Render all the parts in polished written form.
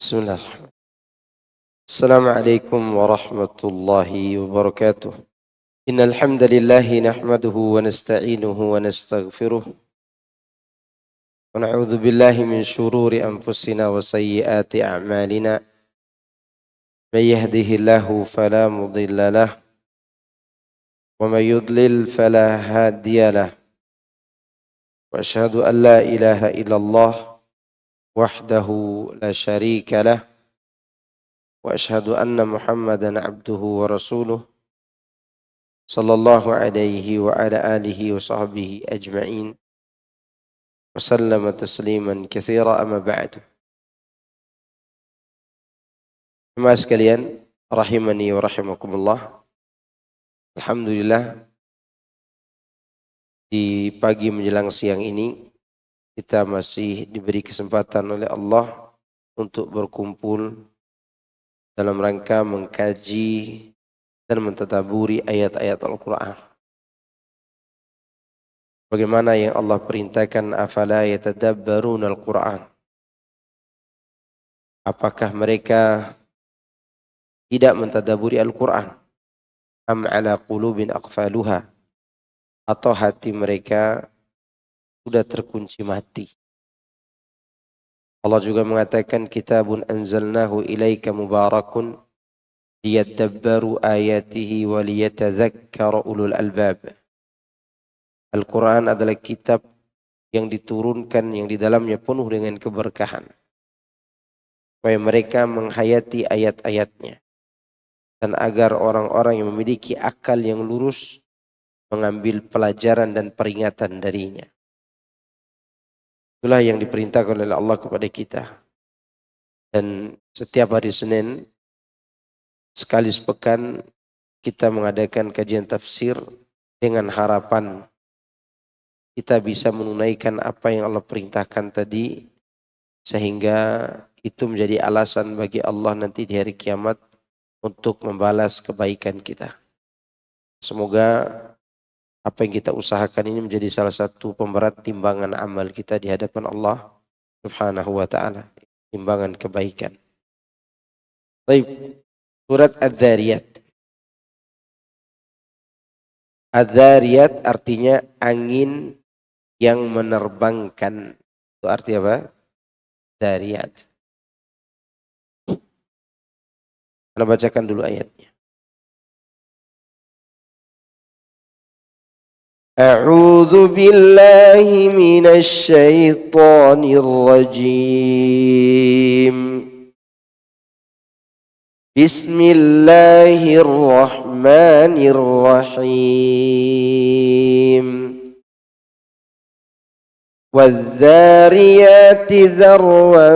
Bismillah. Assalamualaikum warahmatullahi wabarakatuh. Innal hamdalillah nahmaduhu wa nasta'inuhu wa nastaghfiruh. Wa na'udzu billahi min shururi anfusina wa sayyiati a'malina. May yahdihillahu fala mudilla lah wa may yudlil fala hadiya lah. Wa asyhadu an la ilaha illallah wahdahu la syarika lah. وأشهد أن محمدا عبده ورسوله صلى الله عليه وعلى آله وصحبه أجمعين وسلم تسليما كثيرا أما بعد. Jemaah sekalian, rahimani wa rahimakumullah. Alhamdulillah, di pagi menjelang siang ini kita masih diberi kesempatan oleh Allah untuk berkumpul dalam rangka mengkaji dan mentadaburi ayat-ayat Al-Quran. Bagaimana yang Allah perintahkan, afala yatadabbaruna Al-Quran. Apakah mereka tidak mentadaburi Al-Quran? Am ala qulubin aqfaluha. Atau hati mereka sudah terkunci mati. Allah juga mengatakan, kitabun anzalnahu ilaika mubarakun liyadabbaru ayatihi wa liyatadzakkara ulul albab. Al-Quran adalah kitab yang diturunkan, yang di dalamnya penuh dengan keberkahan, supaya mereka menghayati ayat-ayatnya, dan agar orang-orang yang memiliki akal yang lurus mengambil pelajaran dan peringatan darinya. Itulah yang diperintahkan oleh Allah kepada kita. Dan setiap hari Senin, sekali sepekan, kita mengadakan kajian tafsir dengan harapan kita bisa menunaikan apa yang Allah perintahkan tadi, sehingga itu menjadi alasan bagi Allah nanti di hari kiamat untuk membalas kebaikan kita. Semoga apa yang kita usahakan ini menjadi salah satu pemberat timbangan amal kita di hadapan Allah Subhanahu wa ta'ala. Timbangan kebaikan. Baik, surat Adz-Dzariyat. Adz-Dzariyat artinya angin yang menerbangkan. Itu arti apa? Dzariyat. Kita bacakan dulu ayatnya. أعوذ بالله من الشيطان الرجيم بسم الله الرحمن الرحيم والذاريات ذروا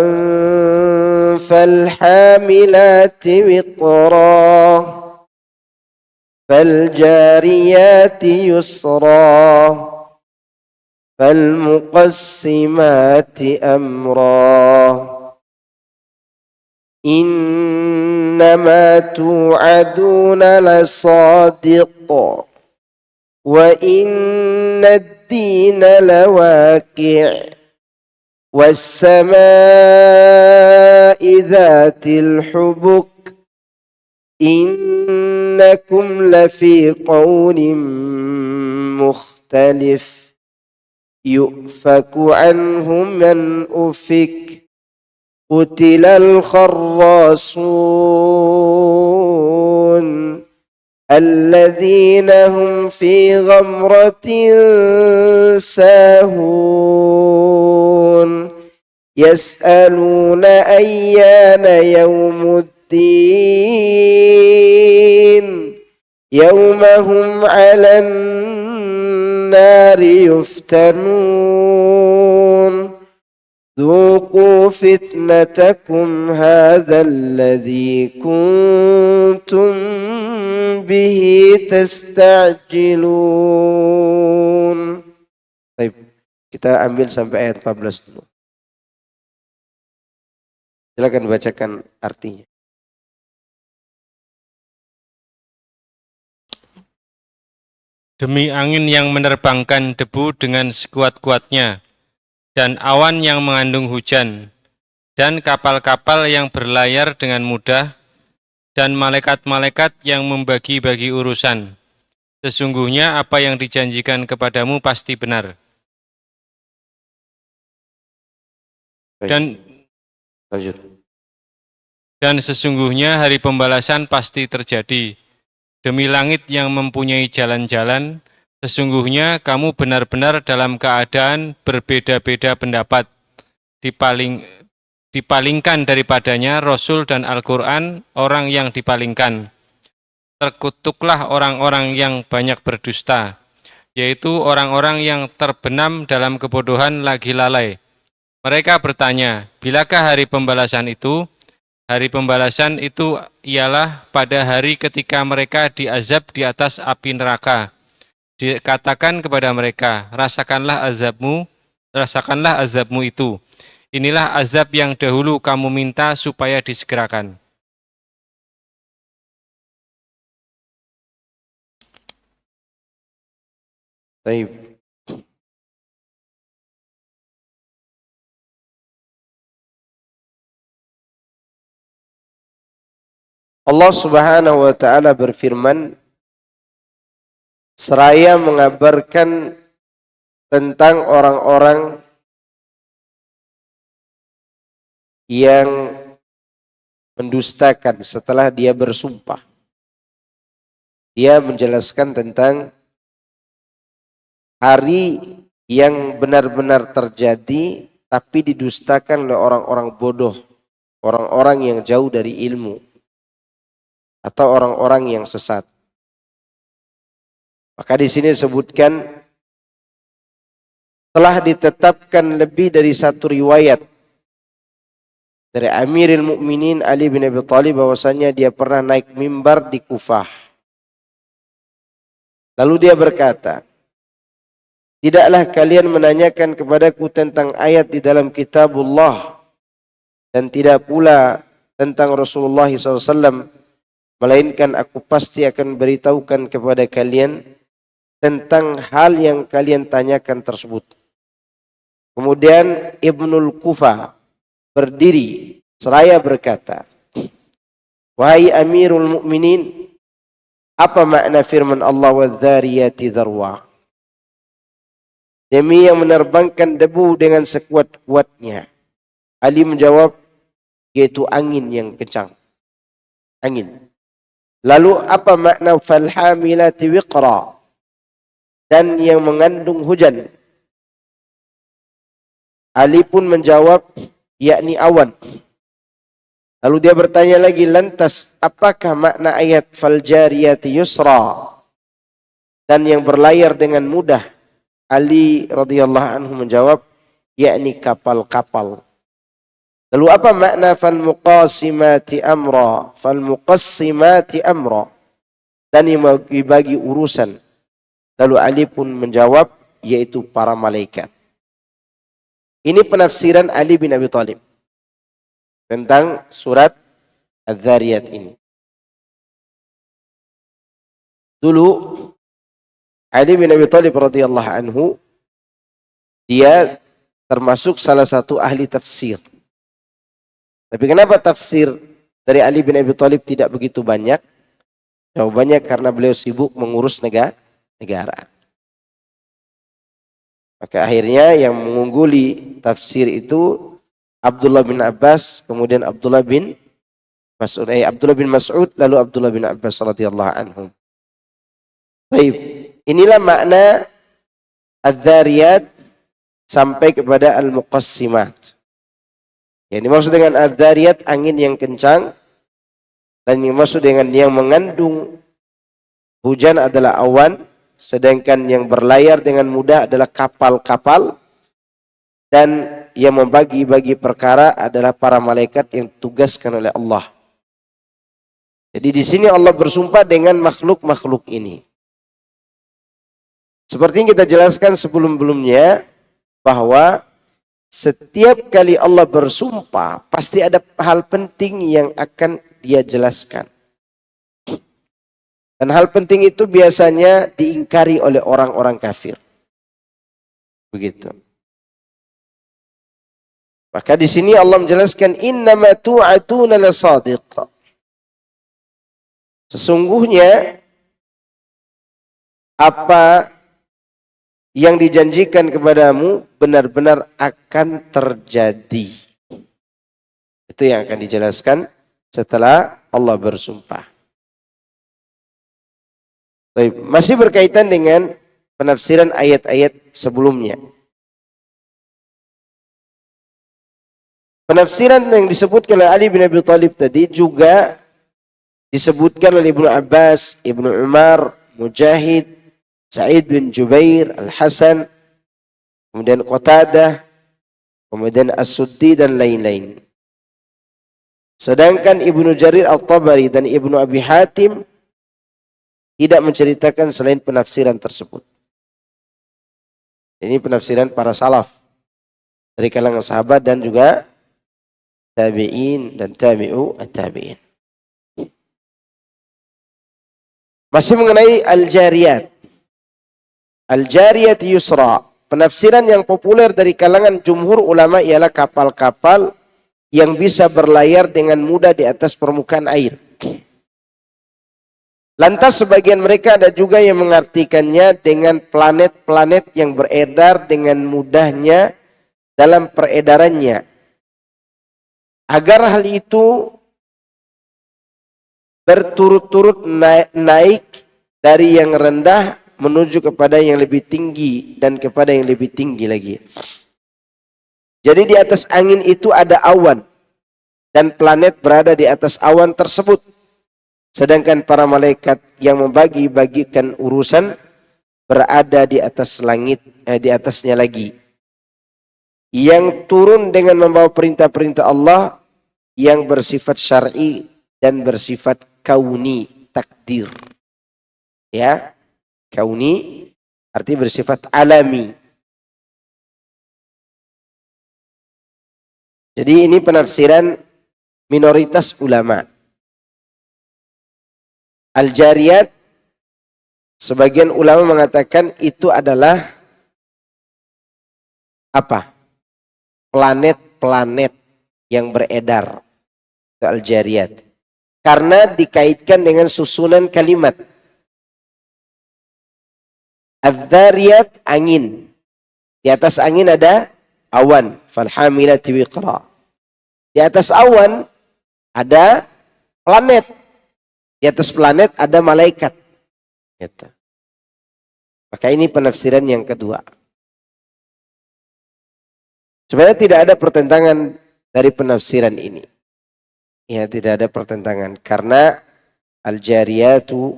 فالحاملات وقرا فالجاريات يسرا فالمقسمات أمرا إنما توعدون لصادق وإن الدين لواقع والسماء ذات الحبك إنكم لفي قول مختلف يؤفك عنه من أفك قتل الخراصون الذين هم في غمرة ساهون يسألون أيان يوم الدين يوم هم على النار يفتنون ذوقوا فتنتكم هذا الذي كنتم به تستعجلون. Baik, kita ambil sampai ayat 14 dulu. Silakan bacakan artinya. Demi angin yang menerbangkan debu dengan sekuat-kuatnya, dan awan yang mengandung hujan, dan kapal-kapal yang berlayar dengan mudah, dan malaikat-malaikat yang membagi-bagi urusan. Sesungguhnya apa yang dijanjikan kepadamu pasti benar. Dan Lanjut. Dan sesungguhnya hari pembalasan pasti terjadi. Demi langit yang mempunyai jalan-jalan, sesungguhnya kamu benar-benar dalam keadaan berbeda-beda pendapat. Dipalingkan daripadanya Rasul dan Al-Quran, orang yang dipalingkan. Terkutuklah orang-orang yang banyak berdusta, yaitu orang-orang yang terbenam dalam kebodohan lagi lalai. Mereka bertanya, bilakah hari pembalasan itu? Hari pembalasan itu ialah pada hari ketika mereka diazab di atas api neraka. Dikatakan kepada mereka, rasakanlah azabmu itu. Inilah azab yang dahulu kamu minta supaya disegerakan. Baik. Allah Subhanahu wa taala berfirman seraya mengabarkan tentang orang-orang yang mendustakan setelah dia bersumpah. Dia menjelaskan tentang hari yang benar-benar terjadi tapi didustakan oleh orang-orang bodoh, orang-orang yang jauh dari ilmu, atau orang-orang yang sesat. Maka di sini disebutkan telah ditetapkan lebih dari satu riwayat dari Amirul Mukminin Ali bin Abi Thalib bahwasanya dia pernah naik mimbar di Kufah. Lalu dia berkata, tidaklah kalian menanyakan kepadaku tentang ayat di dalam kitabullah dan tidak pula tentang Rasulullah SAW, melainkan aku pasti akan beritahukan kepada kalian tentang hal yang kalian tanyakan tersebut. Kemudian Ibnul Kufah berdiri seraya berkata, wahai Amirul Mukminin, apa makna firman Allah wadh-dhariyati dharwa? Demi yang menerbangkan debu dengan sekuat-kuatnya. Ali menjawab, yaitu angin yang kencang. Angin. Lalu apa makna falhamilati wiqra? Dan yang mengandung hujan. Ali pun menjawab, yakni awan. Lalu dia bertanya lagi, lantas apakah makna ayat faljariyati yusra? Dan yang berlayar dengan mudah. Ali radhiyallahu anhu menjawab, yakni kapal-kapal. Lalu apa makna falmuqassimati amra? Falmuqassimati amra. Dan yang bagi urusan. Lalu Ali pun menjawab, yaitu para malaikat. Ini penafsiran Ali bin Abi Thalib tentang surat Adz-Dzariyat ini. Dulu Ali bin Abi Thalib radhiyallahu anhu dia termasuk salah satu ahli tafsir. Tapi kenapa tafsir dari Ali bin Abi Thalib tidak begitu banyak? Jawabannya karena beliau sibuk mengurus negara. Maka akhirnya yang mengungguli tafsir itu Abdullah bin Abbas, kemudian Abdullah bin Mas'ud, lalu Abdullah bin Abbas radhiyallahu anhum. Baik, inilah makna Adz-Dzariyat sampai kepada Al-Muqassimat. Yang dimaksud dengan Adz-Dzariyat angin yang kencang, dan yang dimaksud dengan yang mengandung hujan adalah awan, sedangkan yang berlayar dengan mudah adalah kapal-kapal, dan yang membagi-bagi perkara adalah para malaikat yang ditugaskan oleh Allah. Jadi di sini Allah bersumpah dengan makhluk-makhluk ini. Seperti yang kita jelaskan sebelum-sebelumnya, bahwa setiap kali Allah bersumpah, pasti ada hal penting yang akan dia jelaskan. Dan hal penting itu biasanya diingkari oleh orang-orang kafir. Begitu. Maka di sini Allah menjelaskan innama tu'atuna lasadiq. Sesungguhnya apa yang dijanjikan kepadamu benar-benar akan terjadi. Itu yang akan dijelaskan setelah Allah bersumpah. Baik, masih berkaitan dengan penafsiran ayat-ayat sebelumnya. Penafsiran yang disebutkan oleh Ali bin Abi Thalib tadi juga disebutkan oleh Ibnu Abbas, Ibnu Umar, Mujahid, Sa'id bin Jubair, Al-Hasan, kemudian Qatadah, kemudian As-Suddi dan lain-lain. Sedangkan Ibnu Jarir Al-Tabari dan Ibnu Abi Hatim tidak menceritakan selain penafsiran tersebut. Ini penafsiran para salaf dari kalangan sahabat dan juga tabi'in dan tabi'u at-tabi'in. Masih mengenai al-jariyat. Al-jariyat yusra. Penafsiran yang populer dari kalangan jumhur ulama ialah kapal-kapal yang bisa berlayar dengan mudah di atas permukaan air. Lantas sebagian mereka ada juga yang mengartikannya dengan planet-planet yang beredar dengan mudahnya dalam peredarannya. Agar hal itu berturut-turut naik dari yang rendah menuju kepada yang lebih tinggi dan kepada yang lebih tinggi lagi. Jadi di atas angin itu ada awan dan planet berada di atas awan tersebut. Sedangkan para malaikat yang membagi-bagikan urusan berada di atas langit, di atasnya lagi. Yang turun dengan membawa perintah-perintah Allah yang bersifat syar'i dan bersifat kauni, takdir. Ya, kauni arti bersifat alami. Jadi ini penafsiran minoritas ulama. Al-jariyat, sebagian ulama mengatakan itu adalah apa? Planet-planet yang beredar. Al-jariyat. Karena dikaitkan dengan susunan kalimat. Al-dhariyat, angin. Di atas angin ada awan. Falhamilati wiqra. Di atas awan ada planet. Di atas planet ada malaikat. Gitu. Maka ini penafsiran yang kedua. Sebenarnya tidak ada pertentangan dari penafsiran ini. Ya, tidak ada pertentangan. Karena al-jariyatu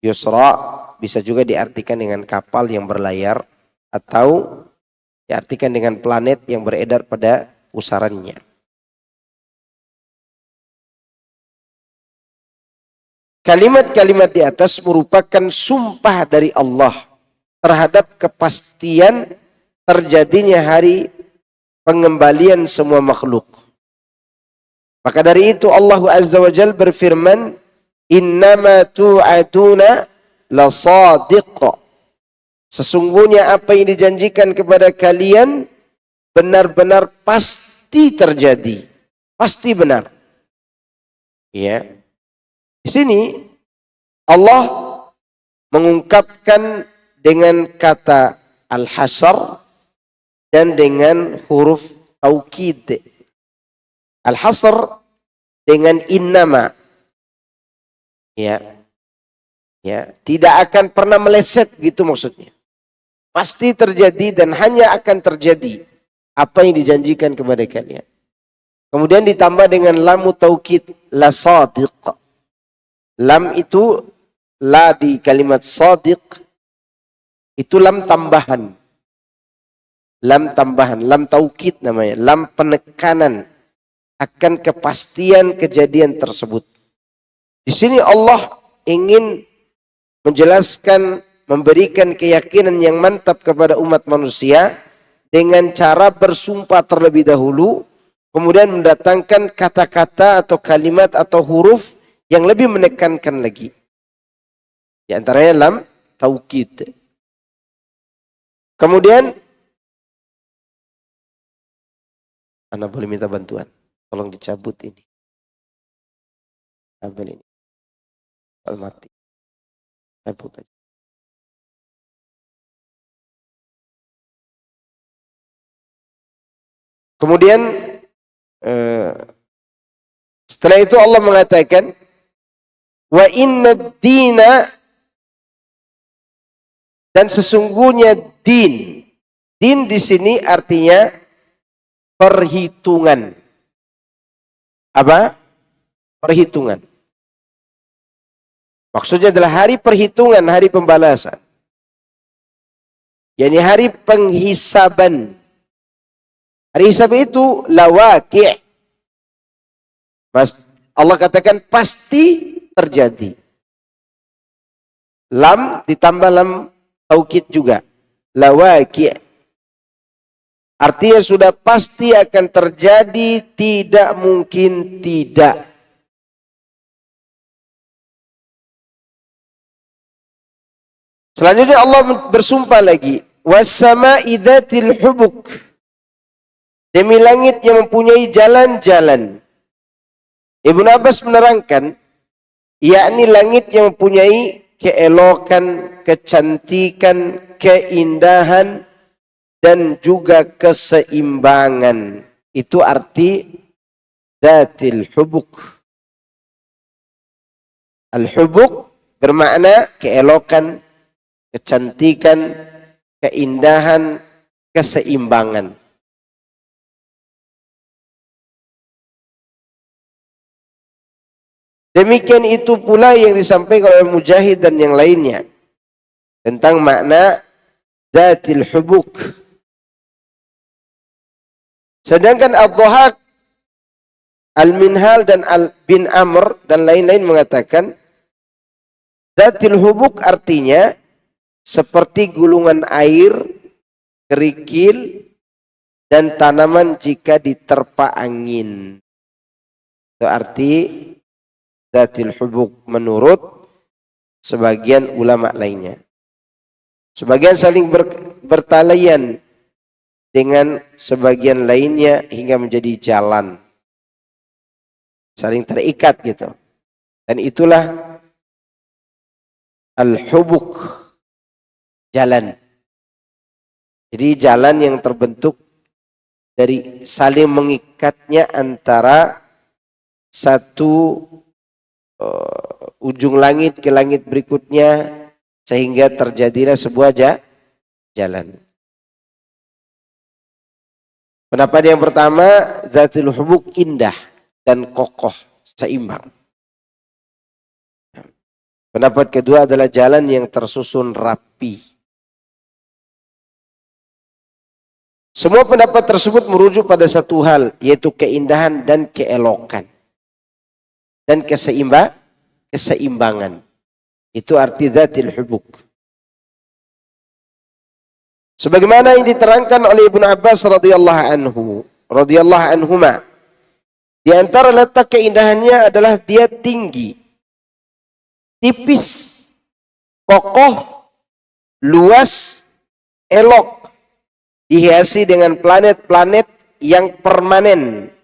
yusra bisa juga diartikan dengan kapal yang berlayar atau diartikan dengan planet yang beredar pada pusarannya. Kalimat-kalimat di atas merupakan sumpah dari Allah terhadap kepastian terjadinya hari pengembalian semua makhluk. Maka dari itu Allah Azza wa Jalla berfirman, innama tu'aduna lasadiq. Sesungguhnya apa yang dijanjikan kepada kalian benar-benar pasti terjadi. Pasti benar. Ya. Di sini Allah mengungkapkan dengan kata al-hasr dan dengan huruf taukid. Al-hasr dengan innama. Ya. Ya, tidak akan pernah meleset gitu maksudnya. Pasti terjadi dan hanya akan terjadi apa yang dijanjikan kepada kalian. Kemudian ditambah dengan lam taukid la sadiq. Lam itu la di kalimat sadiq itu lam tambahan. Lam tambahan, lam taukid namanya, lam penekanan akan kepastian kejadian tersebut. Di sini Allah ingin menjelaskan, memberikan keyakinan yang mantap kepada umat manusia dengan cara bersumpah terlebih dahulu, kemudian mendatangkan kata-kata atau kalimat atau huruf yang lebih menekankan lagi. Di antaranya lam taukid. Kemudian Anda boleh minta bantuan. Tolong dicabut ini. Kabel ini. Kabel mati. Cabut aja. Kemudian setelah itu Allah mengatakan, wa inna dina, dan sesungguhnya din. Din di sini artinya perhitungan. Apa? Perhitungan. Maksudnya adalah hari perhitungan, hari pembalasan. Yani hari penghisaban. Hari hisab itu lawaqi'. Allah katakan pasti terjadi. Lam ditambah lam taukid juga. Lawaqi'. Artinya sudah pasti akan terjadi, tidak mungkin tidak. Selanjutnya Allah bersumpah lagi, was-sama'i dzatil hubuk, demi langit yang mempunyai jalan-jalan. Ibnu Abbas menerangkan, yakni langit yang mempunyai keelokan, kecantikan, keindahan, dan juga keseimbangan. Itu arti dzatil hubuk. Al-hubuk bermakna keelokan, kecantikan, keindahan, keseimbangan. Demikian itu pula yang disampaikan oleh Mujahid dan yang lainnya tentang makna dzatil hubuk. Sedangkan Ad-Dhahak, Al-Minhal dan Al-Bin Amr dan lain-lain mengatakan dzatil hubuk artinya seperti gulungan air, kerikil, dan tanaman jika diterpa angin. Itu arti dzatil hubuk menurut sebagian ulama lainnya. Sebagian saling bertalayan dengan sebagian lainnya hingga menjadi jalan. Saling terikat gitu. Dan itulah al-hubuk, jalan. Jadi jalan yang terbentuk dari saling mengikatnya antara satu ujung langit ke langit berikutnya sehingga terjadilah sebuah jalan. Pendapat yang pertama, dzatul hubuk indah dan kokoh, seimbang. Pendapat kedua adalah jalan yang tersusun rapi. Semua pendapat tersebut merujuk pada satu hal, yaitu keindahan dan keelokan. Dan keseimbangan. Itu arti dzatil hubuk. Sebagaimana yang diterangkan oleh Ibnu Abbas radhiyallahu anhuma. Di antara letak keindahannya adalah dia tinggi, tipis, kokoh, luas, elok, dihiasi dengan planet-planet yang permanen.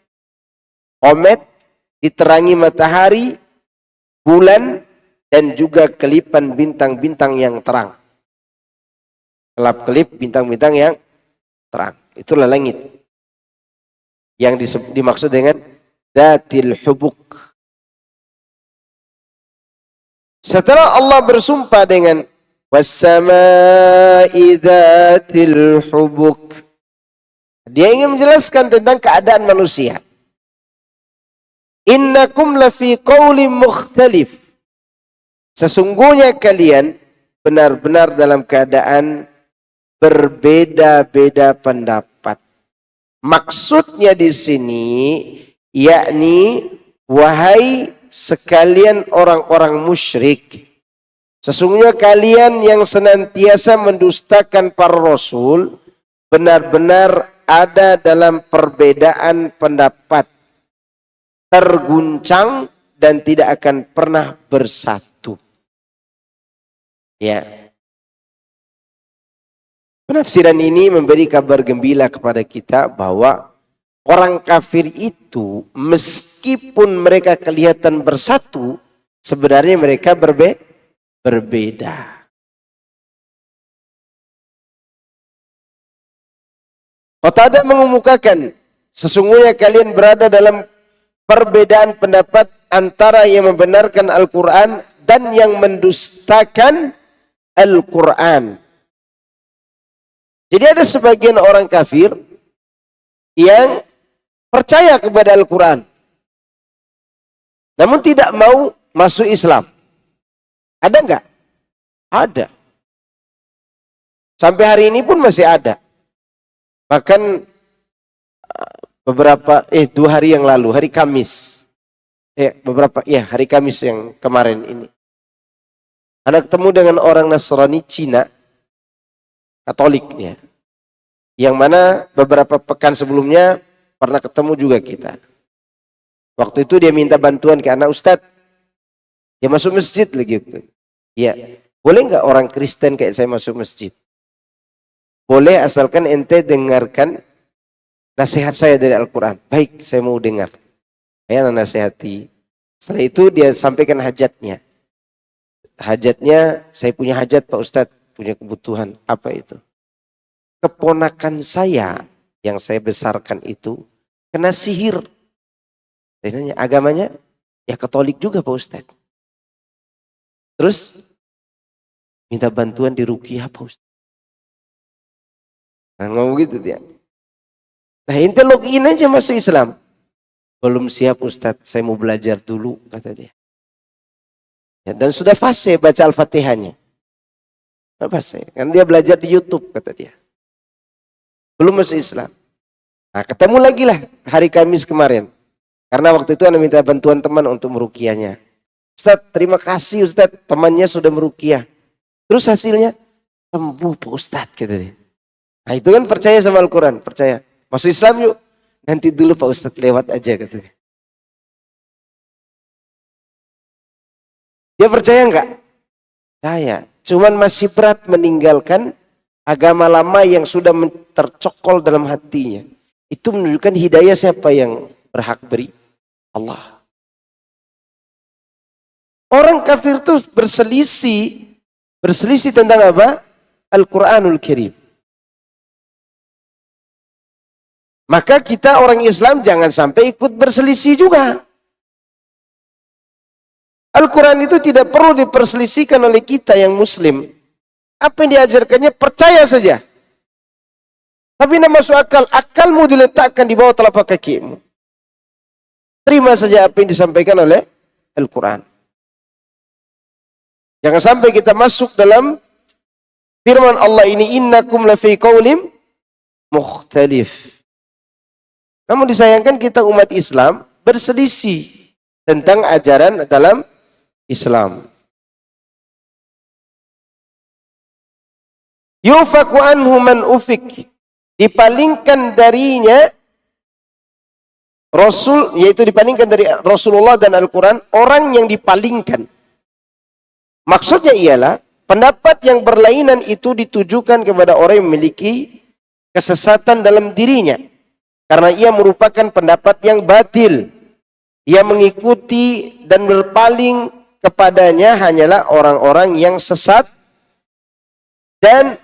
Komet, diterangi matahari, bulan, dan juga kelipan bintang-bintang yang terang. Kelap-kelip bintang-bintang yang terang. Itulah langit. Yang dimaksud dengan dzatil hubuk. Setelah Allah bersumpah dengan was-sama'i dzatil hubuk, dia ingin menjelaskan tentang keadaan manusia. Innakum lafi qawlim mukhtalif. Sesungguhnya kalian benar-benar dalam keadaan berbeda-beda pendapat. Maksudnya di sini yakni wahai sekalian orang-orang musyrik, sesungguhnya kalian yang senantiasa mendustakan para rasul benar-benar ada dalam perbedaan pendapat, terguncang dan tidak akan pernah bersatu. Ya. Penafsiran ini memberi kabar gembira kepada kita bahwa orang kafir itu meskipun mereka kelihatan bersatu, sebenarnya mereka berbeda. Qatadah mengemukakan, sesungguhnya kalian berada dalam perbedaan pendapat antara yang membenarkan Al-Quran dan yang mendustakan Al-Quran. Jadi ada sebagian orang kafir yang percaya kepada Al-Quran, namun tidak mau masuk Islam. Ada enggak? Ada. Sampai hari ini pun masih ada. Bahkan dua hari yang lalu, hari Kamis, hari Kamis yang kemarin ini, Anda ketemu dengan orang Nasrani Cina, Katoliknya, yang mana beberapa pekan sebelumnya pernah ketemu juga kita. Waktu itu dia minta bantuan ke anak, Ustadz, dia masuk masjid lagi. Ya, boleh nggak orang Kristen kayak saya masuk masjid? Boleh, asalkan ente dengarkan nasihat saya dari Al-Quran. Baik, saya mau dengar. Saya nasihati. Setelah itu dia sampaikan hajatnya. Hajatnya, saya punya hajat Pak Ustadz, punya kebutuhan. Apa itu? Keponakan saya yang saya besarkan itu kena sihir. Saya nanya, agamanya? Ya Katolik juga Pak Ustadz. Terus minta bantuan di ruqyah Pak Ustadz. Nah, ngomong gitu dia. Nah, ente login aja masuk Islam. Belum siap Ustadz, saya mau belajar dulu, kata dia. Ya, dan sudah fase baca Al-Fatihahnya. Fase, kan dia belajar di YouTube, kata dia. Belum masuk Islam. Nah, ketemu lagi lah hari Kamis kemarin. Karena waktu itu Anda minta bantuan teman untuk meruqyahnya. Ustadz, terima kasih Ustadz, temannya sudah meruqyah. Terus hasilnya, sembuh Pak Ustadz, kata dia. Nah, itu kan percaya sama Al-Quran, percaya. Masuk Islam yuk. Nanti dulu Pak Ustadz lewat aja, katanya. Dia percaya enggak? Percaya. Cuman masih berat meninggalkan agama lama yang sudah tercokol dalam hatinya. Itu menunjukkan hidayah siapa yang berhak beri? Allah. Orang kafir itu berselisih tentang apa? Al-Quranul Karim. Maka kita orang Islam jangan sampai ikut berselisih juga. Al-Quran itu tidak perlu diperselisihkan oleh kita yang Muslim. Apa yang diajarkannya percaya saja. Tapi tidak masuk akal. Akalmu diletakkan di bawah telapak kakimu. Terima saja apa yang disampaikan oleh Al-Quran. Jangan sampai kita masuk dalam firman Allah ini, innakum lafi qawlim mukhtalif. Namun disayangkan kita umat Islam berselisih tentang ajaran dalam Islam. Yufaku anhu man ufik. Dipalingkan darinya Rasul, yaitu dipalingkan dari Rasulullah dan Al-Quran, orang yang dipalingkan. Maksudnya ialah pendapat yang berlainan itu ditujukan kepada orang yang memiliki kesesatan dalam dirinya. Karena ia merupakan pendapat yang batil. Ia mengikuti dan berpaling kepadanya hanyalah orang-orang yang sesat dan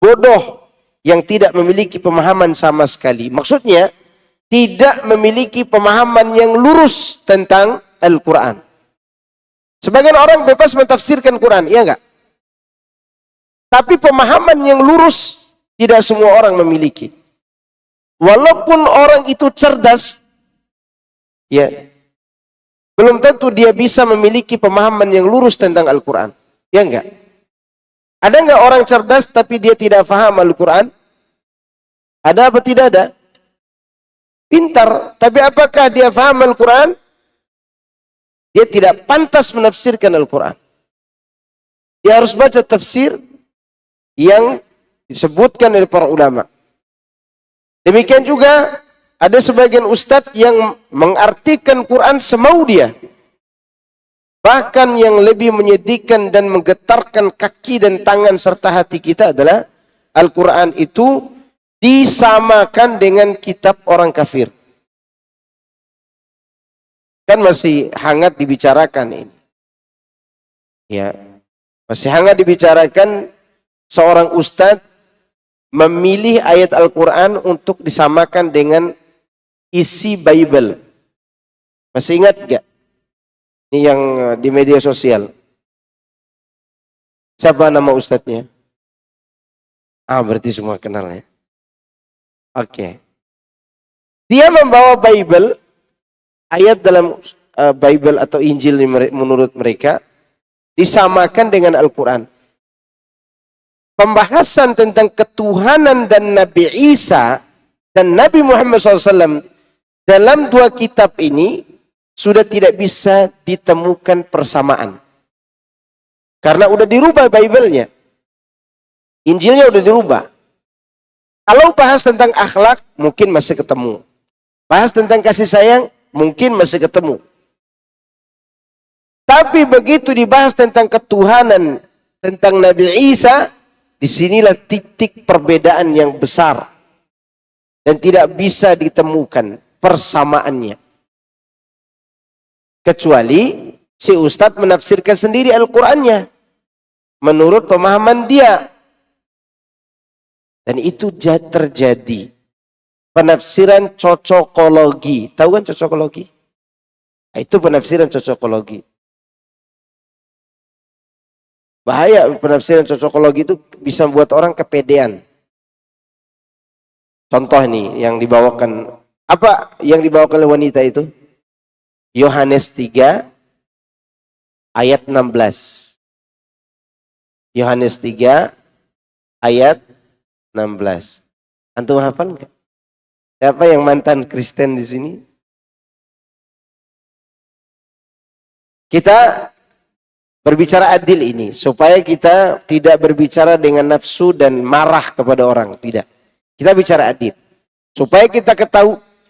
bodoh yang tidak memiliki pemahaman sama sekali. Maksudnya, tidak memiliki pemahaman yang lurus tentang Al-Quran. Sebagian orang bebas mentafsirkan Quran, iya enggak? Tapi pemahaman yang lurus tidak semua orang memiliki. Walaupun orang itu cerdas, ya, belum tentu dia bisa memiliki pemahaman yang lurus tentang Al-Quran. Ya enggak? Ada enggak orang cerdas tapi dia tidak paham Al-Quran? Ada apa tidak ada? Pintar, tapi apakah dia paham Al-Quran? Dia tidak pantas menafsirkan Al-Quran. Dia harus baca tafsir yang disebutkan oleh para ulama. Demikian juga ada sebagian ustadz yang mengartikan Quran semau dia. Bahkan yang lebih menyedihkan dan menggetarkan kaki dan tangan serta hati kita adalah Al-Quran itu disamakan dengan kitab orang kafir. Kan masih hangat dibicarakan ini. Ya, masih hangat dibicarakan seorang ustadz memilih ayat Al-Quran untuk disamakan dengan isi Bible. Masih ingat gak? Ini yang di media sosial. Siapa nama ustadznya? Berarti semua kenal ya. Oke. Dia membawa Bible, ayat dalam Bible atau Injil menurut mereka, disamakan dengan Al-Quran. Pembahasan tentang ketuhanan dan Nabi Isa dan Nabi Muhammad SAW dalam dua kitab ini sudah tidak bisa ditemukan persamaan. Karena udah dirubah Bible-nya. Injilnya udah dirubah. Kalau bahas tentang akhlak, mungkin masih ketemu. Bahas tentang kasih sayang, mungkin masih ketemu. Tapi begitu dibahas tentang ketuhanan, tentang Nabi Isa, disinilah titik perbedaan yang besar. Dan tidak bisa ditemukan persamaannya. Kecuali si ustadz menafsirkan sendiri Al-Qurannya. Menurut pemahaman dia. Dan itu terjadi. Penafsiran cocokologi. Tahu kan cocokologi? Itu penafsiran cocokologi. Bahaya penafsiran cocokologi itu bisa membuat orang kepedean. Contoh nih yang dibawakan. Apa yang dibawakan oleh wanita itu? Yohanes 3 ayat 16. Yohanes 3 ayat 16. Antum hafal enggak? Siapa yang mantan Kristen di sini? Kita berbicara adil ini supaya kita tidak berbicara dengan nafsu dan marah kepada orang, tidak. Kita bicara adil. Supaya kita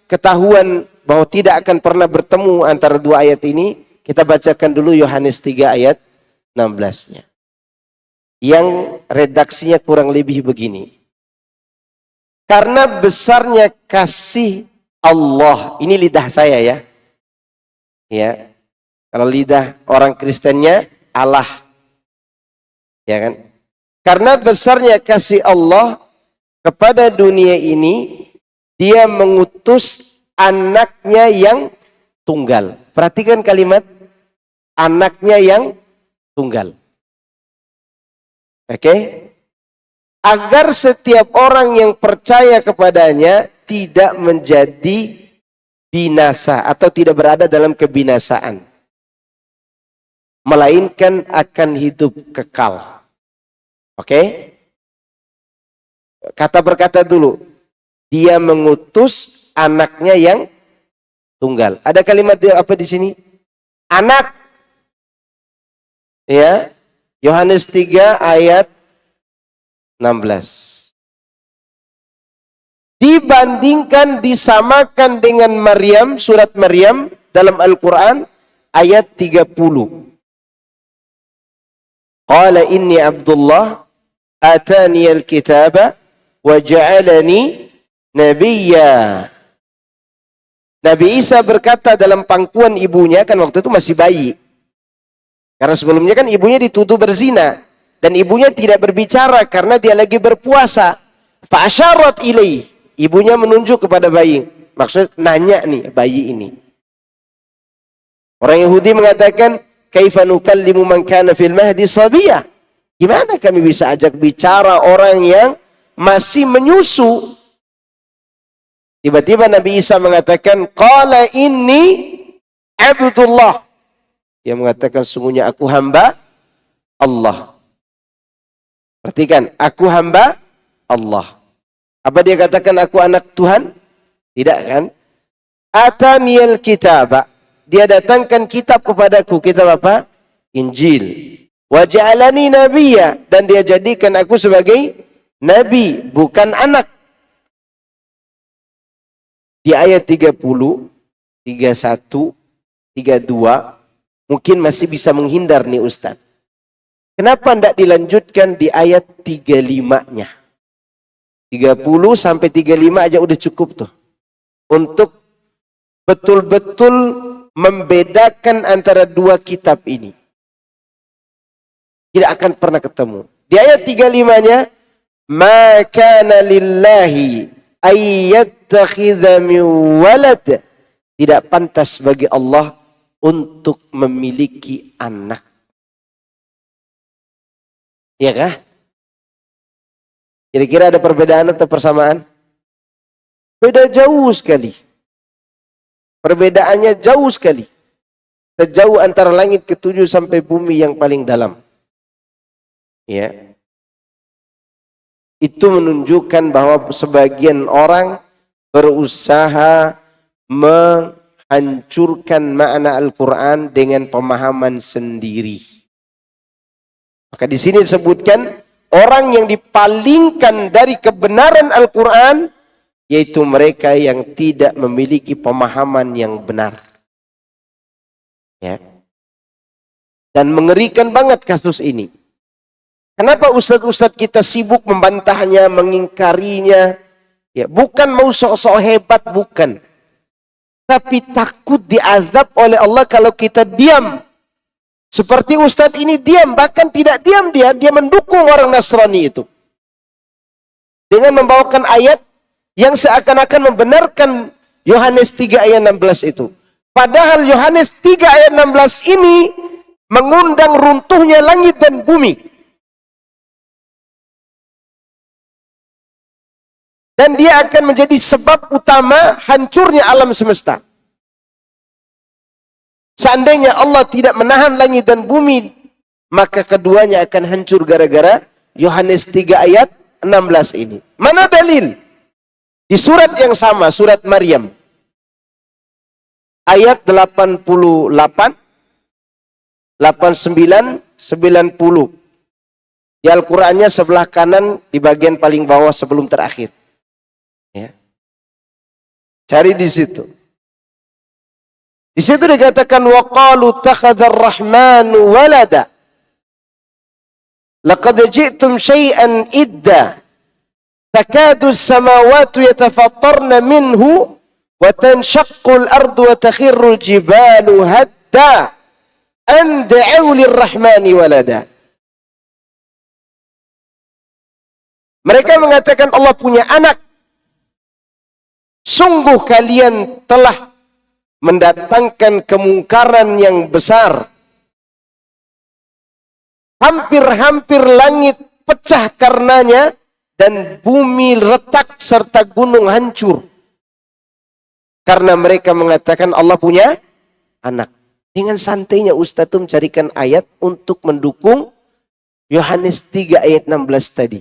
ketahuan bahwa tidak akan pernah bertemu antara dua ayat ini, kita bacakan dulu Yohanes 3 ayat 16-nya. Yang redaksinya kurang lebih begini. Karena besarnya kasih Allah, ini lidah saya ya. Ya. Kalau lidah orang Kristennya Allah. Ya kan? Karena besarnya kasih Allah kepada dunia ini, dia mengutus anaknya yang tunggal. Perhatikan kalimat anaknya yang tunggal. Oke? Agar setiap orang yang percaya kepadanya tidak menjadi binasa atau tidak berada dalam kebinasaan. Melainkan akan hidup kekal. Oke? Kata per kata dulu. Dia mengutus anaknya yang tunggal. Ada kalimat apa di sini? Anak. Ya. Yohanes 3 ayat 16. Dibandingkan disamakan dengan Maryam, surat Maryam dalam Al-Quran ayat 30. Qala inni Abdullah atani al-kitaba wa ja'alani nabiyya. Nabi Isa berkata dalam pangkuan ibunya, kan waktu itu masih bayi. Karena sebelumnya kan ibunya dituduh berzina. Dan ibunya tidak berbicara karena dia lagi berpuasa. Fa'asyarat ilaih. Ibunya menunjuk kepada bayi. Maksud nanya nih bayi ini. Orang Yahudi mengatakan, kaifa nukallimu man kana fil mahdi sabiyya? Gimana kami bisa ajak bicara orang yang masih menyusu? Tiba-tiba Nabi Isa mengatakan, qala inni abdullah. Dia mengatakan, sungguhnya aku hamba Allah. Perhatikan, aku hamba Allah. Apa dia katakan aku anak Tuhan? Tidak kan? Ataniyal kitaba. Dia datangkan kitab kepadaku. Kitab apa? Injil. Wa ja'alani nabiyya. Dan dia jadikan aku sebagai nabi, bukan anak. Di ayat 30, 31, 32, mungkin masih bisa menghindar nih Ustaz. Kenapa tidak dilanjutkan di ayat 35-nya? 30 sampai 35 aja udah cukup tuh. Untuk betul-betul membedakan antara dua kitab ini. Tidak akan pernah ketemu. Di ayat 35-nya, "Ma kana lillahi ayyattakhidha min walad." Tidak pantas bagi Allah untuk memiliki anak. Iya kah? Kira-kira ada perbedaan atau persamaan? Beda jauh sekali. Perbedaannya jauh sekali. Sejauh antara langit ketujuh sampai bumi yang paling dalam. Ya. Itu menunjukkan bahwa sebagian orang berusaha menghancurkan makna Al-Quran dengan pemahaman sendiri. Maka di sini disebutkan orang yang dipalingkan dari kebenaran Al-Quran, yaitu mereka yang tidak memiliki pemahaman yang benar. Ya. Dan mengerikan banget kasus ini. Kenapa ustadz-ustadz kita sibuk membantahnya, mengingkarinya? Ya, bukan mau sok-sok hebat, bukan. Tapi takut diazab oleh Allah kalau kita diam. Seperti ustadz ini diam, bahkan tidak diam dia mendukung orang Nasrani itu. Dengan membawakan ayat yang seakan-akan membenarkan Yohanes 3 ayat 16 itu. Padahal Yohanes 3 ayat 16 ini mengundang runtuhnya langit dan bumi. Dan dia akan menjadi sebab utama hancurnya alam semesta. Seandainya Allah tidak menahan langit dan bumi, maka keduanya akan hancur gara-gara Yohanes 3 ayat 16 ini. Mana dalil? Di surat yang sama, surat Maryam. Ayat 88, 89, 90. Di Al-Qur'annya sebelah kanan di bagian paling bawah sebelum terakhir. Ya. Cari di situ. Di situ dikatakan waqalu takhadar rahmanu walada. Laqad ji'tum syai'an idda. Takadu as-samawati yatafattarna minhu wa tanshaqqu al-ardu wa takhirru al-jibalu hadda. An da'u lir-rahmani walada. Mereka mengatakan Allah punya anak. Sungguh kalian telah mendatangkan kemungkaran yang besar. Hampir-hampir langit pecah karenanya dan bumi retak serta gunung hancur. Karena mereka mengatakan Allah punya anak. Dengan santainya Ustaz itu mencarikan ayat untuk mendukung Yohanes 3 ayat 16 tadi.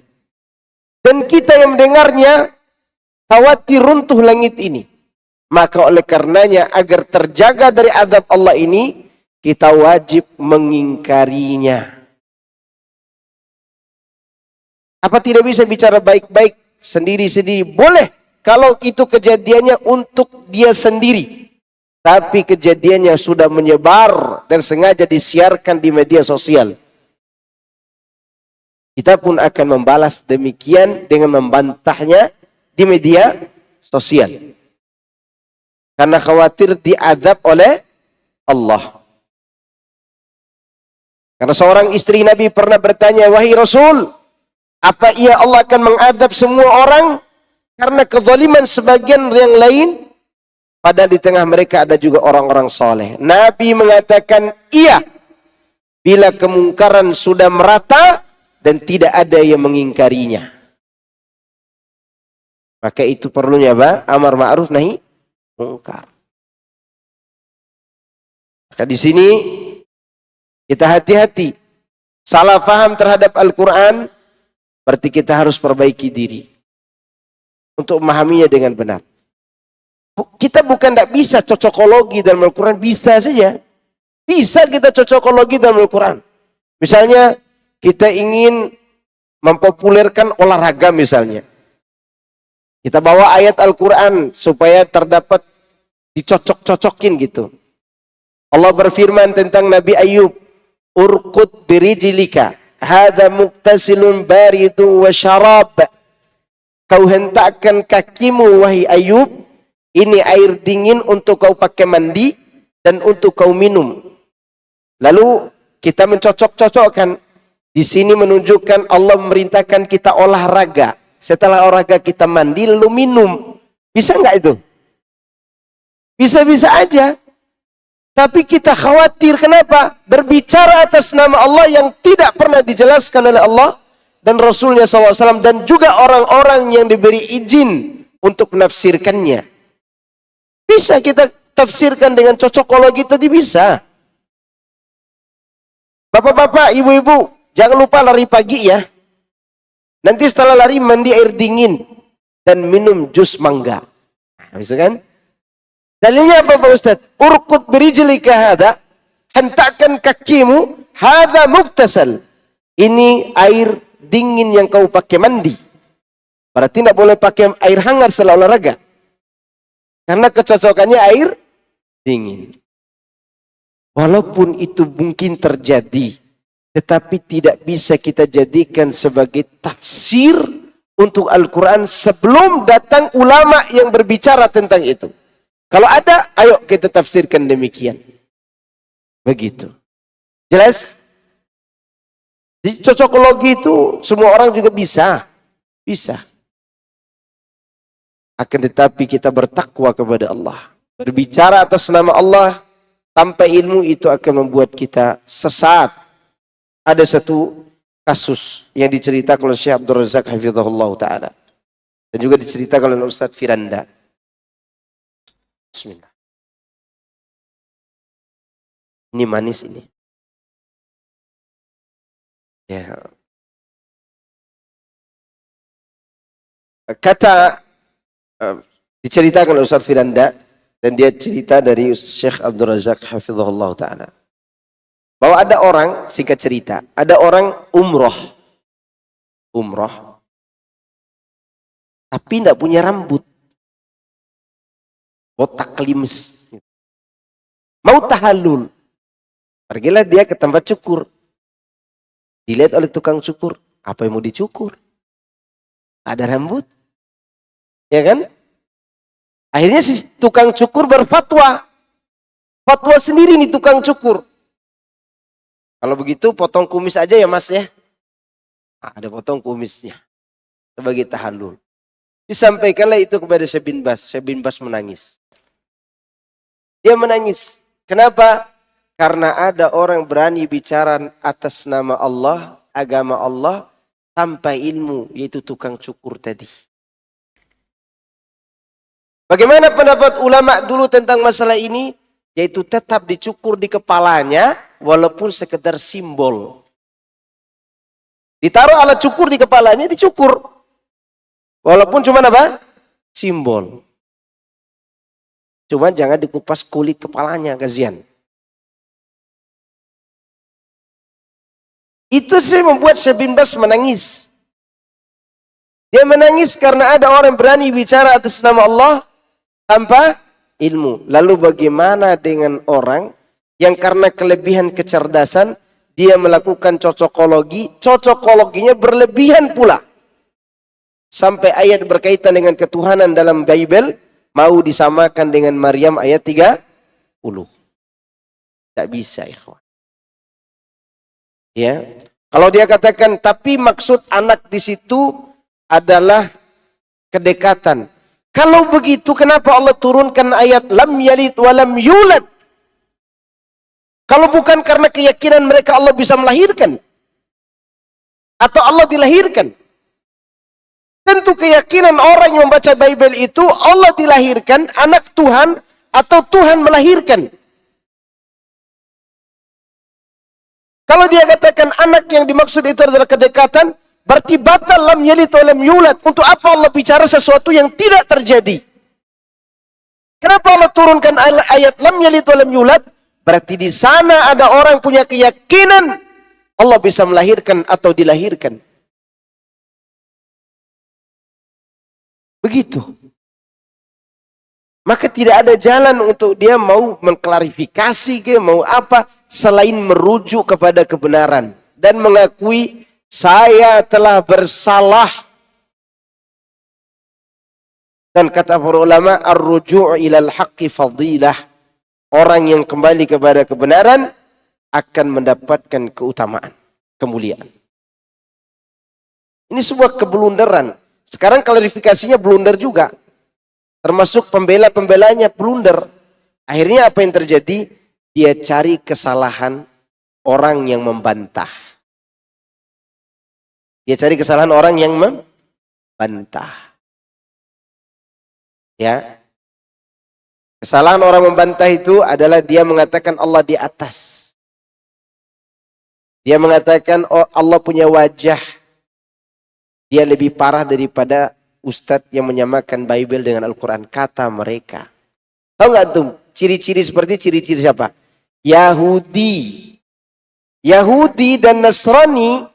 Dan kita yang mendengarnya khawatir runtuh langit ini. Maka oleh karenanya agar terjaga dari azab Allah ini, kita wajib mengingkarinya. Apa tidak bisa bicara baik-baik sendiri-sendiri? Boleh kalau itu kejadiannya untuk dia sendiri. Tapi kejadiannya sudah menyebar dan sengaja disiarkan di media sosial. Kita pun akan membalas demikian dengan membantahnya di media sosial. Karena khawatir diazab oleh Allah. Karena seorang istri Nabi pernah bertanya, "Wahai Rasul, apa iya Allah akan mengadab semua orang karena kezaliman sebagian yang lain? Padahal di tengah mereka ada juga orang-orang soleh." Nabi mengatakan, iya. Bila kemungkaran sudah merata dan tidak ada yang mengingkarinya. Maka itu perlunya apa? Amar ma'ruf nahi mungkar. Maka di sini kita hati-hati. Salah faham terhadap Al-Quran, berarti kita harus perbaiki diri untuk memahaminya dengan benar. Kita bukan tidak bisa cocokologi dalam Al-Quran, bisa saja. Bisa kita cocokologi dalam Al-Quran. Misalnya kita ingin mempopulerkan olahraga misalnya. Kita bawa ayat Al-Quran supaya terdapat dicocok-cocokin gitu. Allah berfirman tentang Nabi Ayub, "Urqud birijlika, hadza muktasilun baridun wa syarab." Kau hentakkan kakimu wahai Ayub, ini air dingin untuk kau pakai mandi dan untuk kau minum. Lalu kita mencocok-cocokkan. Di sini menunjukkan Allah memerintahkan kita olahraga. Setelah olahraga kita mandi lalu minum. Bisa nggak itu? Bisa-bisa aja. Tapi kita khawatir, kenapa? Berbicara atas nama Allah yang tidak pernah dijelaskan oleh Allah dan Rasulnya SAW. Dan juga orang-orang yang diberi izin untuk menafsirkannya. Bisa kita tafsirkan dengan cocokologi tadi, bisa. Bapak-bapak, ibu-ibu, jangan lupa lari pagi ya. Nanti setelah lari mandi air dingin dan minum jus mangga. Bisa kan? Dalilnya apa Pak Ustaz? Urkut birijlika hada, hentakkan kakimu, hada muktasal. Ini air dingin yang kau pakai mandi. Berarti tidak boleh pakai air hangat setelah olahraga. Karena kecocokannya air dingin. Walaupun itu mungkin terjadi, tetapi tidak bisa kita jadikan sebagai tafsir untuk Al-Quran sebelum datang ulama yang berbicara tentang itu. Kalau ada, ayo kita tafsirkan demikian. Begitu. Jelas? Di cocokologi itu semua orang juga bisa. Bisa. Akan tetapi kita bertakwa kepada Allah. Berbicara atas nama Allah tanpa ilmu itu akan membuat kita sesat. Ada satu kasus yang diceritakan oleh Syekh Abdul Razak hafizahullah ta'ala. Dan juga diceritakan oleh Ustaz Firanda. Bismillah. Ini manis ini. Ya. Kata diceritakan oleh Ustaz Firanda dan dia cerita dari Syekh Abdul Razak hafizahullah ta'ala. Bahwa ada orang, singkat cerita, ada orang umroh. Tapi tidak punya rambut. Botak klimis. Mau tahallul. Pergilah dia ke tempat cukur. Dilihat oleh tukang cukur. Apa yang mau dicukur? Ada rambut. Ya kan? Akhirnya si tukang cukur berfatwa. Fatwa sendiri nih tukang cukur. Kalau begitu potong kumis aja ya mas ya. Nah, ada potong kumisnya. Sebagai tahallul. Disampaikanlah itu kepada Syekh bin Bas. Syekh bin Bas menangis. Dia menangis. Kenapa? Karena ada orang berani bicara atas nama Allah, agama Allah, tanpa ilmu, yaitu tukang cukur tadi. Bagaimana pendapat ulama dulu tentang masalah ini? Yaitu tetap dicukur di kepalanya, walaupun sekedar simbol. Ditaruh alat cukur di kepalanya, dicukur. Walaupun cuma apa? Simbol. Cuma jangan dikupas kulit kepalanya, kasihan. Itu sih membuat Syekh bin Bas menangis. Dia menangis karena ada orang berani bicara atas nama Allah tanpa ilmu. Lalu bagaimana dengan orang yang karena kelebihan kecerdasan dia melakukan cocokologi, cocokologinya berlebihan pula. Sampai ayat berkaitan dengan ketuhanan dalam Bible mau disamakan dengan Maryam ayat 30. Tak bisa, ikhwan. Ya. Kalau dia katakan tapi maksud anak di situ adalah kedekatan. Kalau begitu kenapa Allah turunkan ayat lam yalid wa lam yulad? Kalau bukan karena keyakinan mereka Allah bisa melahirkan atau Allah dilahirkan. Tentu keyakinan orang yang membaca Bible itu Allah dilahirkan, anak Tuhan atau Tuhan melahirkan. Kalau dia katakan anak yang dimaksud itu adalah kedekatan, berarti batal lam yalid wa lam yulad. Untuk apa Allah bicara sesuatu yang tidak terjadi? Kenapa Allah turunkan ayat lam yalid wa lam yulad? Berarti di sana ada orang punya keyakinan Allah bisa melahirkan atau dilahirkan. Begitu. Maka tidak ada jalan untuk dia mau mengklarifikasi ke mau apa selain merujuk kepada kebenaran dan mengakui saya telah bersalah. Dan kata para ulama ar-ruju' ilal haqqi fadilah. orang yang kembali kepada kebenaran akan mendapatkan keutamaan, kemuliaan. Ini sebuah keblunderan. Sekarang klarifikasinya blunder juga. Termasuk pembela-pembelanya blunder. Akhirnya apa yang terjadi? Dia cari kesalahan orang yang membantah. Dia cari kesalahan orang yang membantah. Ya. Kesalahan orang membantah itu adalah dia mengatakan Allah di atas. Dia mengatakan oh, Allah punya wajah. Dia lebih parah daripada ustadz yang menyamakan Bible dengan Al-Quran. Kata mereka. Tahu nggak tuh? Ciri-ciri seperti ciri-ciri siapa? Yahudi. Yahudi dan Nasrani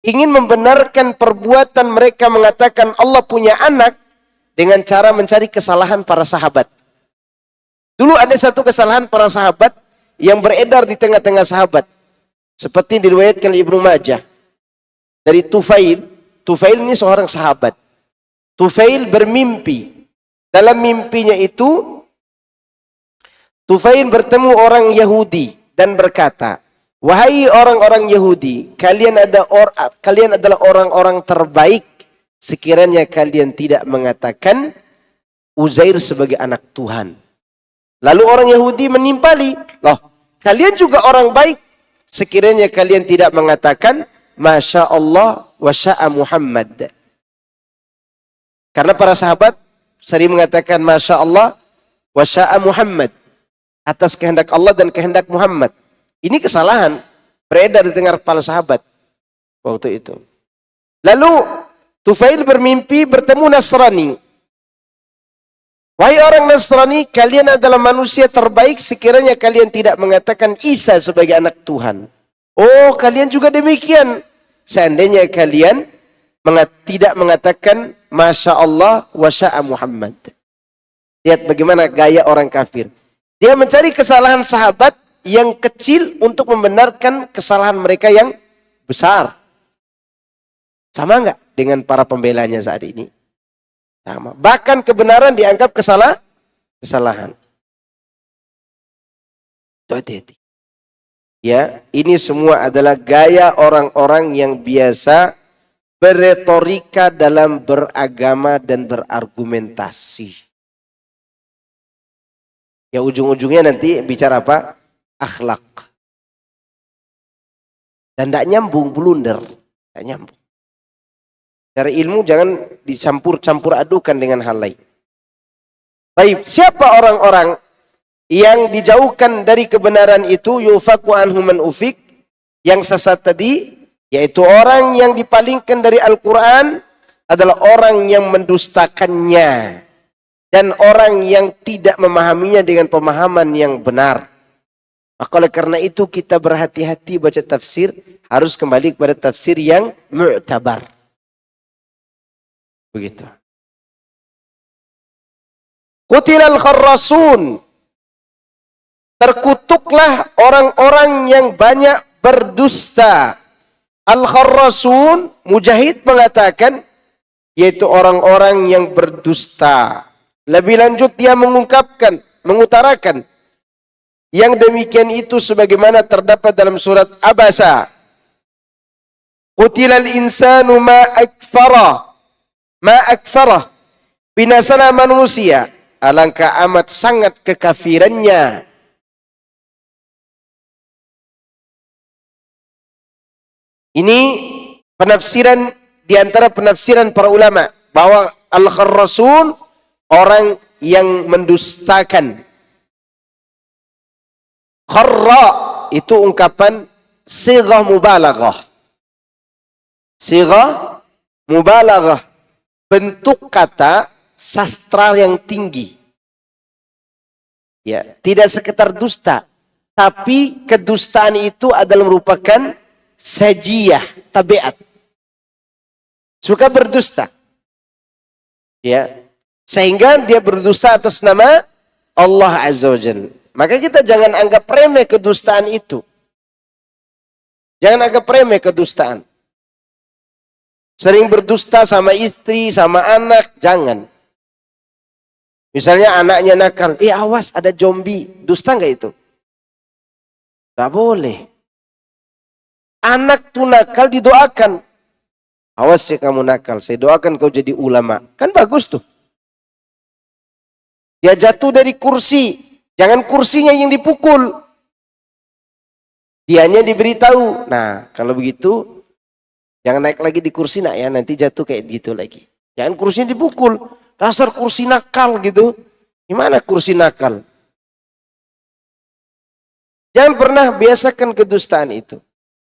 ingin membenarkan perbuatan mereka mengatakan Allah punya anak dengan cara mencari kesalahan para sahabat. Dulu ada satu kesalahan para sahabat yang beredar di tengah-tengah sahabat. Seperti diriwayatkan oleh Ibnu Majah. Dari Tufail. Tufail ini seorang sahabat. Tufail bermimpi. Dalam mimpinya itu, Tufail bertemu orang Yahudi dan berkata, wahai orang-orang Yahudi, kalian adalah orang-orang terbaik sekiranya kalian tidak mengatakan Uzair sebagai anak Tuhan. Lalu orang Yahudi menimpali, loh, kalian juga orang baik sekiranya kalian tidak mengatakan Masya Allah wa sya'a Muhammad. Karena para sahabat sering mengatakan Masya Allah wa sya'a Muhammad. Atas kehendak Allah dan kehendak Muhammad. Ini kesalahan beredar di tengah para sahabat waktu itu. Lalu Tufail bermimpi bertemu Nasrani. Wahai orang Nasrani, kalian adalah manusia terbaik sekiranya kalian tidak mengatakan Isa sebagai anak Tuhan. Oh, kalian juga demikian. Seandainya kalian tidak mengatakan Masya Allah wa sya'a Muhammad. Lihat bagaimana gaya orang kafir. Dia mencari kesalahan sahabat yang kecil untuk membenarkan kesalahan mereka yang besar. Sama enggak dengan para pembelanya saat ini? Sama. Bahkan kebenaran dianggap kesalahan. Hati-hati. Ya, ini semua adalah gaya orang-orang yang biasa berretorika dalam beragama dan berargumentasi. Ya ujung-ujungnya nanti bicara apa? Akhlak. Dan tidak nyambung, blunder. Tidak nyambung. Cara ilmu jangan dicampur-campur adukan dengan hal lain. Baik, siapa orang-orang yang dijauhkan dari kebenaran itu? Yufaku anhu man ufik. Yang sesat tadi, yaitu orang yang dipalingkan dari Al-Quran adalah orang yang mendustakannya. Dan orang yang tidak memahaminya dengan pemahaman yang benar. Maka oleh karena itu kita berhati-hati baca tafsir. Harus kembali kepada tafsir yang mu'tabar. Begitu. Qutilal kharrasun. Terkutuklah orang-orang yang banyak berdusta. Al-kharrasun, Mujahid mengatakan, yaitu orang-orang yang berdusta. Lebih lanjut dia mengutarakan, yang demikian itu sebagaimana terdapat dalam surat Abasa. Qutilal insanu ma akfarah. Binasalah manusia. Alangkah amat sangat kekafirannya. Ini penafsiran di antara penafsiran para ulama. Bahwa al-kharrasun orang yang mendustakan. Kharra itu ungkapan sighah mubalaghah. Sighah mubalaghah. Bentuk kata sastra yang tinggi. Ya, tidak sekedar dusta, tapi kedustaan itu adalah merupakan sajiyah, tabiat. Suka berdusta. Ya. Sehingga dia berdusta atas nama Allah Azza wa Jalla. Maka kita jangan anggap remeh kedustaan itu. Jangan anggap remeh kedustaan. Sering berdusta sama istri, sama anak, jangan. Misalnya anaknya nakal, awas ada zombie, dusta nggak itu? Nggak boleh. Anak tuh nakal didoakan. Awas ya kamu nakal, saya doakan kau jadi ulama. Kan bagus tuh. Dia jatuh dari kursi, jangan kursinya yang dipukul. Dianya diberitahu. Nah, kalau begitu, jangan naik lagi di kursi nak ya, nanti jatuh kayak gitu lagi. Jangan kursinya dipukul. Dasar kursi nakal gitu. Gimana kursi nakal? Jangan pernah biasakan kedustaan itu.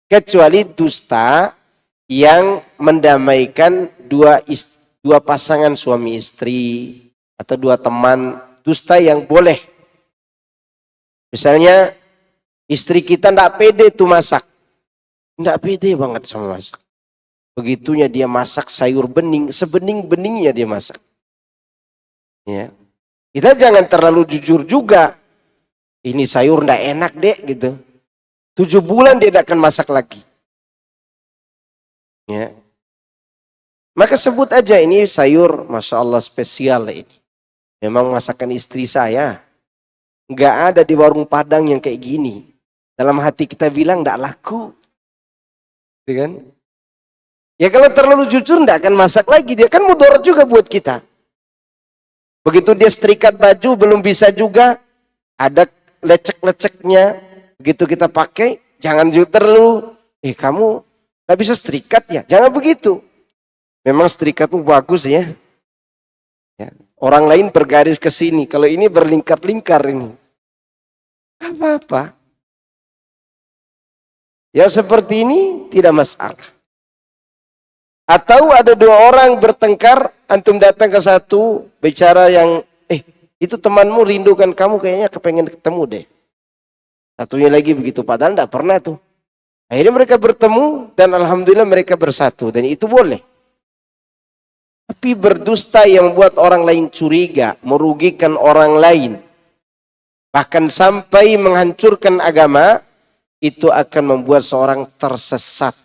Kecuali dusta yang mendamaikan dua pasangan suami istri atau dua teman. Dusta yang boleh. Misalnya istri kita tidak pede tuh masak. Tidak pede banget sama masak. Begitunya dia masak sayur bening, sebening-beningnya dia masak. Ya. Kita jangan terlalu jujur juga. Ini sayur tidak enak deh gitu. 7 bulan dia tidak akan masak lagi. Ya. Maka sebut aja ini sayur, Masya Allah spesial ini. Memang masakan istri saya. Nggak ada di warung Padang yang kayak gini. Dalam hati kita bilang tidak laku. Gitu kan? Ya kalau terlalu jujur tidak akan masak lagi. Dia kan mudarat juga buat kita. Begitu dia setrikat baju belum bisa juga. Ada lecek-leceknya. Begitu kita pakai. Jangan juga terlalu. Kamu nggak bisa setrikat ya. Jangan begitu. Memang serikatmu bagus ya. Orang lain bergaris ke sini. Kalau ini berlingkar-lingkar ini. Apa-apa. Ya seperti ini tidak masalah. Atau ada 2 orang bertengkar, antum datang ke satu, bicara yang, itu temanmu rindukan kamu, kayaknya kepengen ketemu deh. Satunya lagi begitu, padahal tidak pernah tuh. Akhirnya mereka bertemu, dan alhamdulillah mereka bersatu, dan itu boleh. Tapi berdusta yang membuat orang lain curiga, merugikan orang lain, bahkan sampai menghancurkan agama, itu akan membuat seorang tersesat.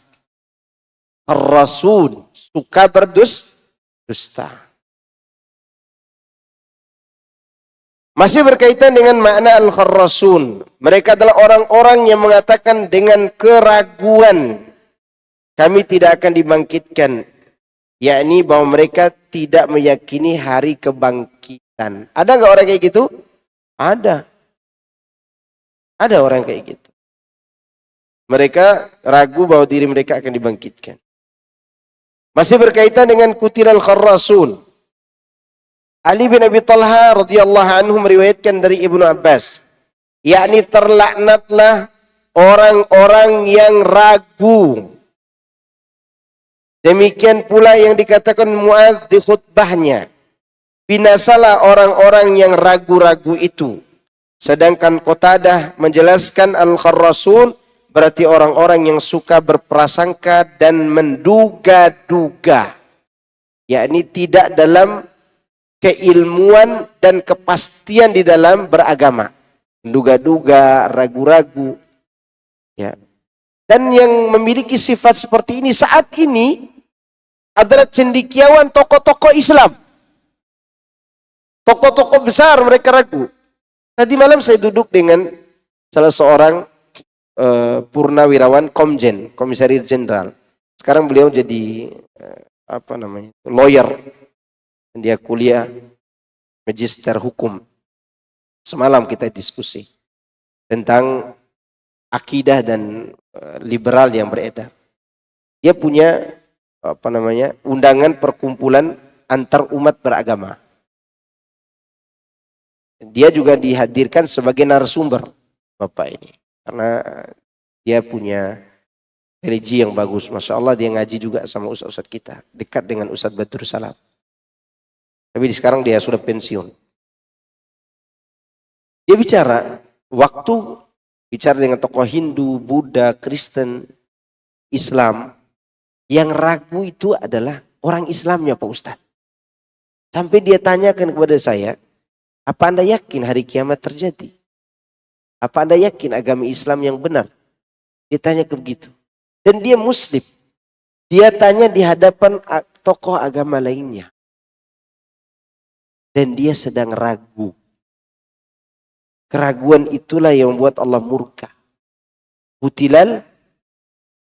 Ar-Rasul suka berdusta. Masih berkaitan dengan makna al-kharrasun. Mereka adalah orang-orang yang mengatakan dengan keraguan, kami tidak akan dibangkitkan. Yakni bahwa mereka tidak meyakini hari kebangkitan. Ada nggak orang kayak gitu? Ada. Ada orang kayak gitu. Mereka ragu bahwa diri mereka akan dibangkitkan. Masih berkaitan dengan kutilal kharrasun. Ali bin Abi Talha radhiyallahu anhu meriwayatkan dari Ibnu Abbas, yakni terlaknatlah orang-orang yang ragu. Demikian pula yang dikatakan Muadz di khutbahnya, binasalah orang-orang yang ragu-ragu itu. Sedangkan Qatadah menjelaskan al-kharrasun berarti orang-orang yang suka berprasangka dan menduga-duga. Yakni tidak dalam keilmuan dan kepastian di dalam beragama. Menduga-duga, ragu-ragu. Ya. Dan yang memiliki sifat seperti ini saat ini adalah cendekiawan tokoh-tokoh Islam. Tokoh-tokoh besar mereka ragu. Tadi malam saya duduk dengan salah seorang purnawirawan Komjen, Komisaris Jenderal. Sekarang beliau jadi lawyer. Dia kuliah magister hukum. Semalam kita diskusi tentang akidah dan liberal yang beredar. Dia punya undangan perkumpulan antar umat beragama. Dia juga dihadirkan sebagai narasumber Bapak ini. Karena dia punya religi yang bagus. Masya Allah dia ngaji juga sama ustaz-ustaz kita. Dekat dengan Ustaz Badrul Salam. Tapi sekarang dia sudah pensiun. Dia bicara dengan tokoh Hindu, Buddha, Kristen, Islam. Yang ragu itu adalah orang Islamnya Pak Ustaz. Sampai dia tanyakan kepada saya, apa Anda yakin hari kiamat terjadi? Apa Anda yakin agama Islam yang benar? Dia tanya begitu. Dan dia Muslim. Dia tanya di hadapan tokoh agama lainnya. dan dia sedang ragu. Keraguan itulah yang membuat Allah murka. Qutilal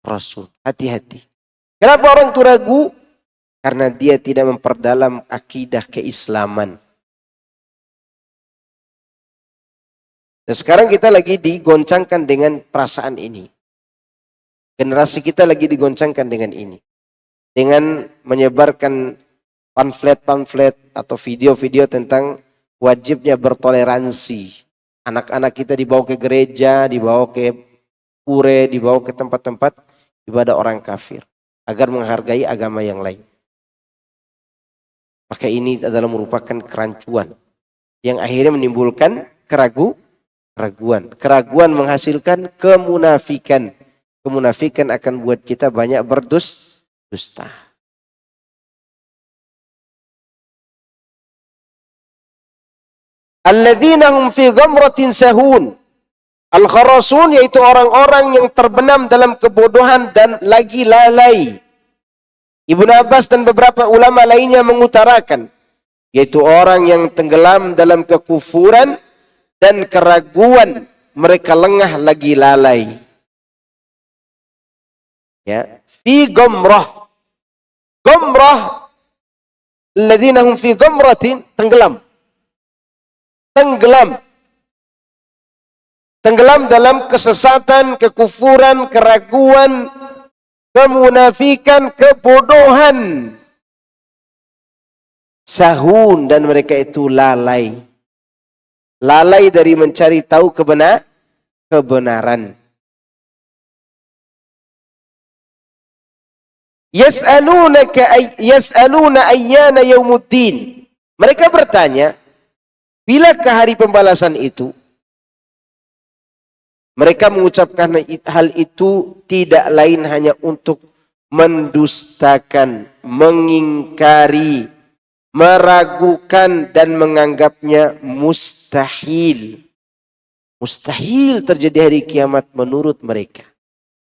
Rasul. Hati-hati. Kenapa orang itu ragu? Karena dia tidak memperdalam akidah keislaman. Dan sekarang kita lagi digoncangkan dengan perasaan ini. Generasi kita lagi digoncangkan dengan ini. Dengan menyebarkan pamflet-pamflet atau video-video tentang wajibnya bertoleransi. Anak-anak kita dibawa ke gereja, dibawa ke pura, dibawa ke tempat-tempat ibadah orang kafir. Agar menghargai agama yang lain. Maka ini adalah merupakan kerancuan. Yang akhirnya menimbulkan keraguan. Keraguan menghasilkan kemunafikan. Kemunafikan akan buat kita banyak berdusta. Alladzina hum fi ghamratin sahun. Al-kharasun yaitu orang-orang yang terbenam dalam kebodohan dan lagi lalai. Ibnu Abbas dan beberapa ulama lainnya mengutarakan yaitu orang yang tenggelam dalam kekufuran dan keraguan, mereka lengah lagi lalai. Ya, fi ghamrah. Ghamrah alladzina hum fi ghamratin, tenggelam. Tenggelam dalam kesesatan, kekufuran, keraguan, kemunafikan, kebodohan. Sahun, dan mereka itu lalai. Lalai dari mencari tahu kebenaran. Yas'aluna ayyana yaumuddin. Mereka bertanya, bilakah hari pembalasan itu? Mereka mengucapkan hal itu tidak lain hanya untuk mendustakan, mengingkari, meragukan dan menganggapnya mustahil. Mustahil terjadi hari kiamat menurut mereka.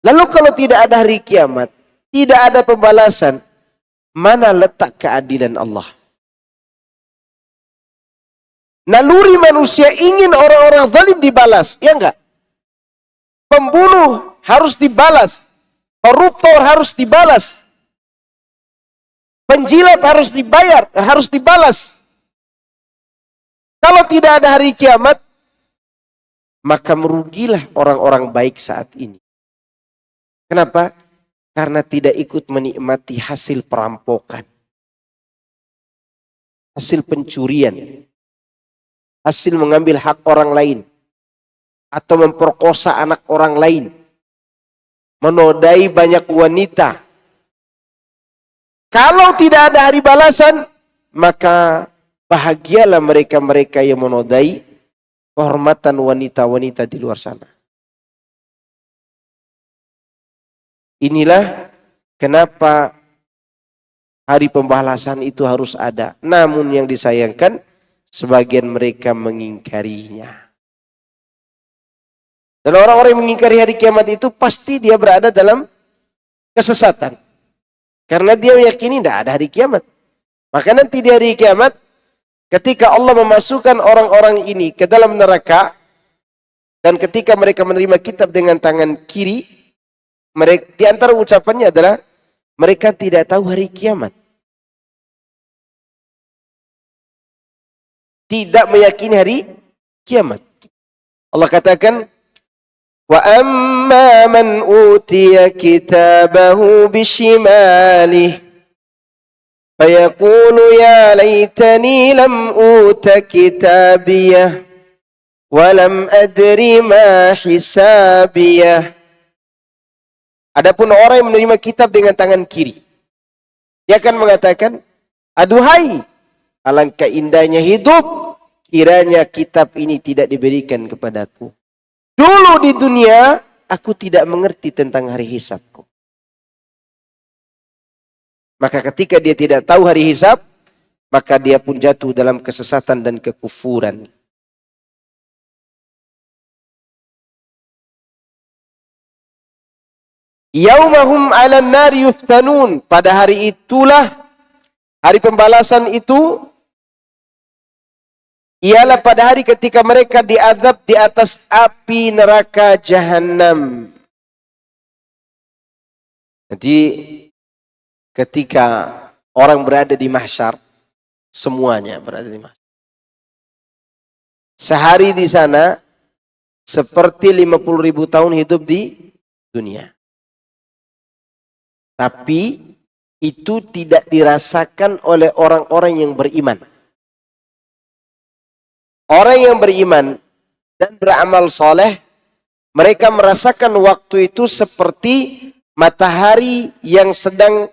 Lalu kalau tidak ada hari kiamat, tidak ada pembalasan, mana letak keadilan Allah? Naluri manusia ingin orang-orang zalim dibalas, ya enggak? Pembunuh harus dibalas. Koruptor harus dibalas. Penjilat harus dibalas. Kalau tidak ada hari kiamat, maka merugilah orang-orang baik saat ini. Kenapa? Karena tidak ikut menikmati hasil perampokan. Hasil pencurian. Hasil mengambil hak orang lain. Atau memperkosa anak orang lain. Menodai banyak wanita. Kalau tidak ada hari balasan, maka bahagialah mereka-mereka yang menodai kehormatan wanita-wanita di luar sana. Inilah kenapa hari pembalasan itu harus ada. Namun yang disayangkan, sebagian mereka mengingkarinya. Dan orang-orang yang mengingkari hari kiamat itu pasti dia berada dalam kesesatan. Karena dia meyakini tidak ada hari kiamat. Maka nanti di hari kiamat, ketika Allah memasukkan orang-orang ini ke dalam neraka, dan ketika mereka menerima kitab dengan tangan kiri, mereka, di antara ucapannya adalah, mereka tidak tahu hari kiamat. Tidak meyakini hari kiamat. Allah katakan, وَأَمَّا مَنْ أُوتِيَ كِتَابَهُ بِشِمَالِهِ فَيَقُولُ يَا لَيْتَنِي لَمْ أُوتَ كِتَابِيَهْ وَلَمْ أَدْرِ مَا حِسَابِيَهْ. Adapun orang yang menerima kitab dengan tangan kiri, dia akan mengatakan, aduhai, alangkah indahnya hidup, kiranya kitab ini tidak diberikan kepadaku. Dulu di dunia, aku tidak mengerti tentang hari hisabku. Maka ketika dia tidak tahu hari hisab, maka dia pun jatuh dalam kesesatan dan kekufuran. Yaumahum 'alan nari yuftanun. Pada hari itulah, hari pembalasan itu, ialah pada hari ketika mereka diazab di atas api neraka Jahannam. Jadi ketika orang berada di mahsyar, semuanya berada di mahsyar. Sehari di sana seperti 50.000 tahun hidup di dunia. Tapi itu tidak dirasakan oleh orang-orang yang beriman. Orang yang beriman dan beramal soleh, mereka merasakan waktu itu seperti matahari yang sedang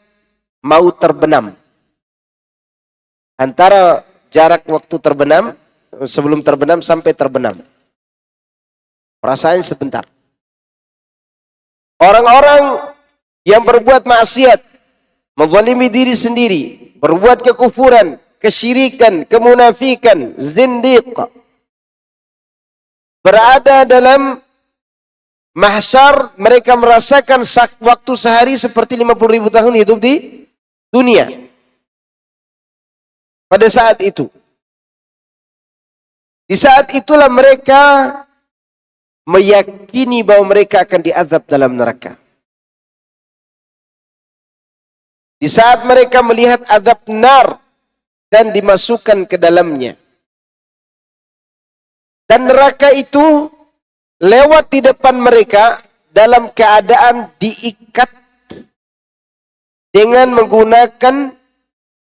mau terbenam. Antara jarak waktu terbenam, sebelum terbenam sampai terbenam. Perasaan sebentar. Orang-orang yang berbuat maksiat, menzalimi diri sendiri, berbuat kekufuran, kesyirikan, kemunafikan, zindiq, berada dalam mahsyar, mereka merasakan waktu sehari seperti 50.000 tahun hidup di dunia. Pada saat itu. Di saat itulah mereka meyakini bahwa mereka akan diazab dalam neraka. Di saat mereka melihat azab nar dan dimasukkan ke dalamnya. Dan neraka itu lewat di depan mereka dalam keadaan diikat dengan menggunakan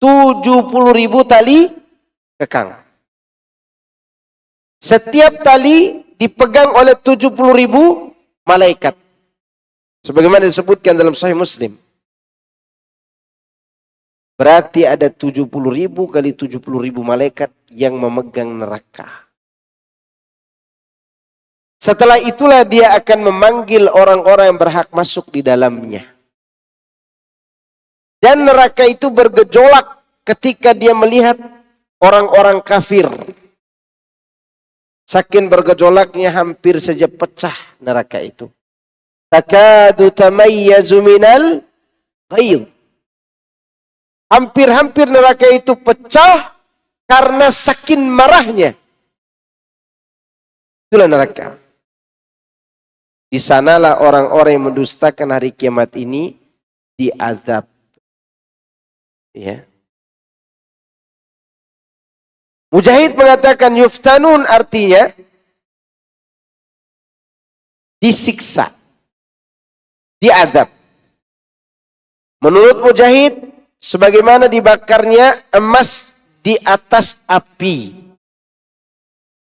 70.000 tali kekang. Setiap tali dipegang oleh 70.000 malaikat. Sebagaimana disebutkan dalam Sahih Muslim. Berarti ada 70.000 kali 70.000 malaikat yang memegang neraka. Setelah itulah dia akan memanggil orang-orang yang berhak masuk di dalamnya. Dan neraka itu bergejolak ketika dia melihat orang-orang kafir. Saking bergejolaknya hampir saja pecah neraka itu. Takadu tamayyazu minal ghaidh. Hampir-hampir neraka itu pecah karena saking marahnya. Itulah neraka. Di sanalah orang-orang yang mendustakan hari kiamat ini diazab. Ya. Mujahid mengatakan yuftanun artinya disiksa, diazab. Menurut Mujahid, sebagaimana dibakarnya emas di atas api.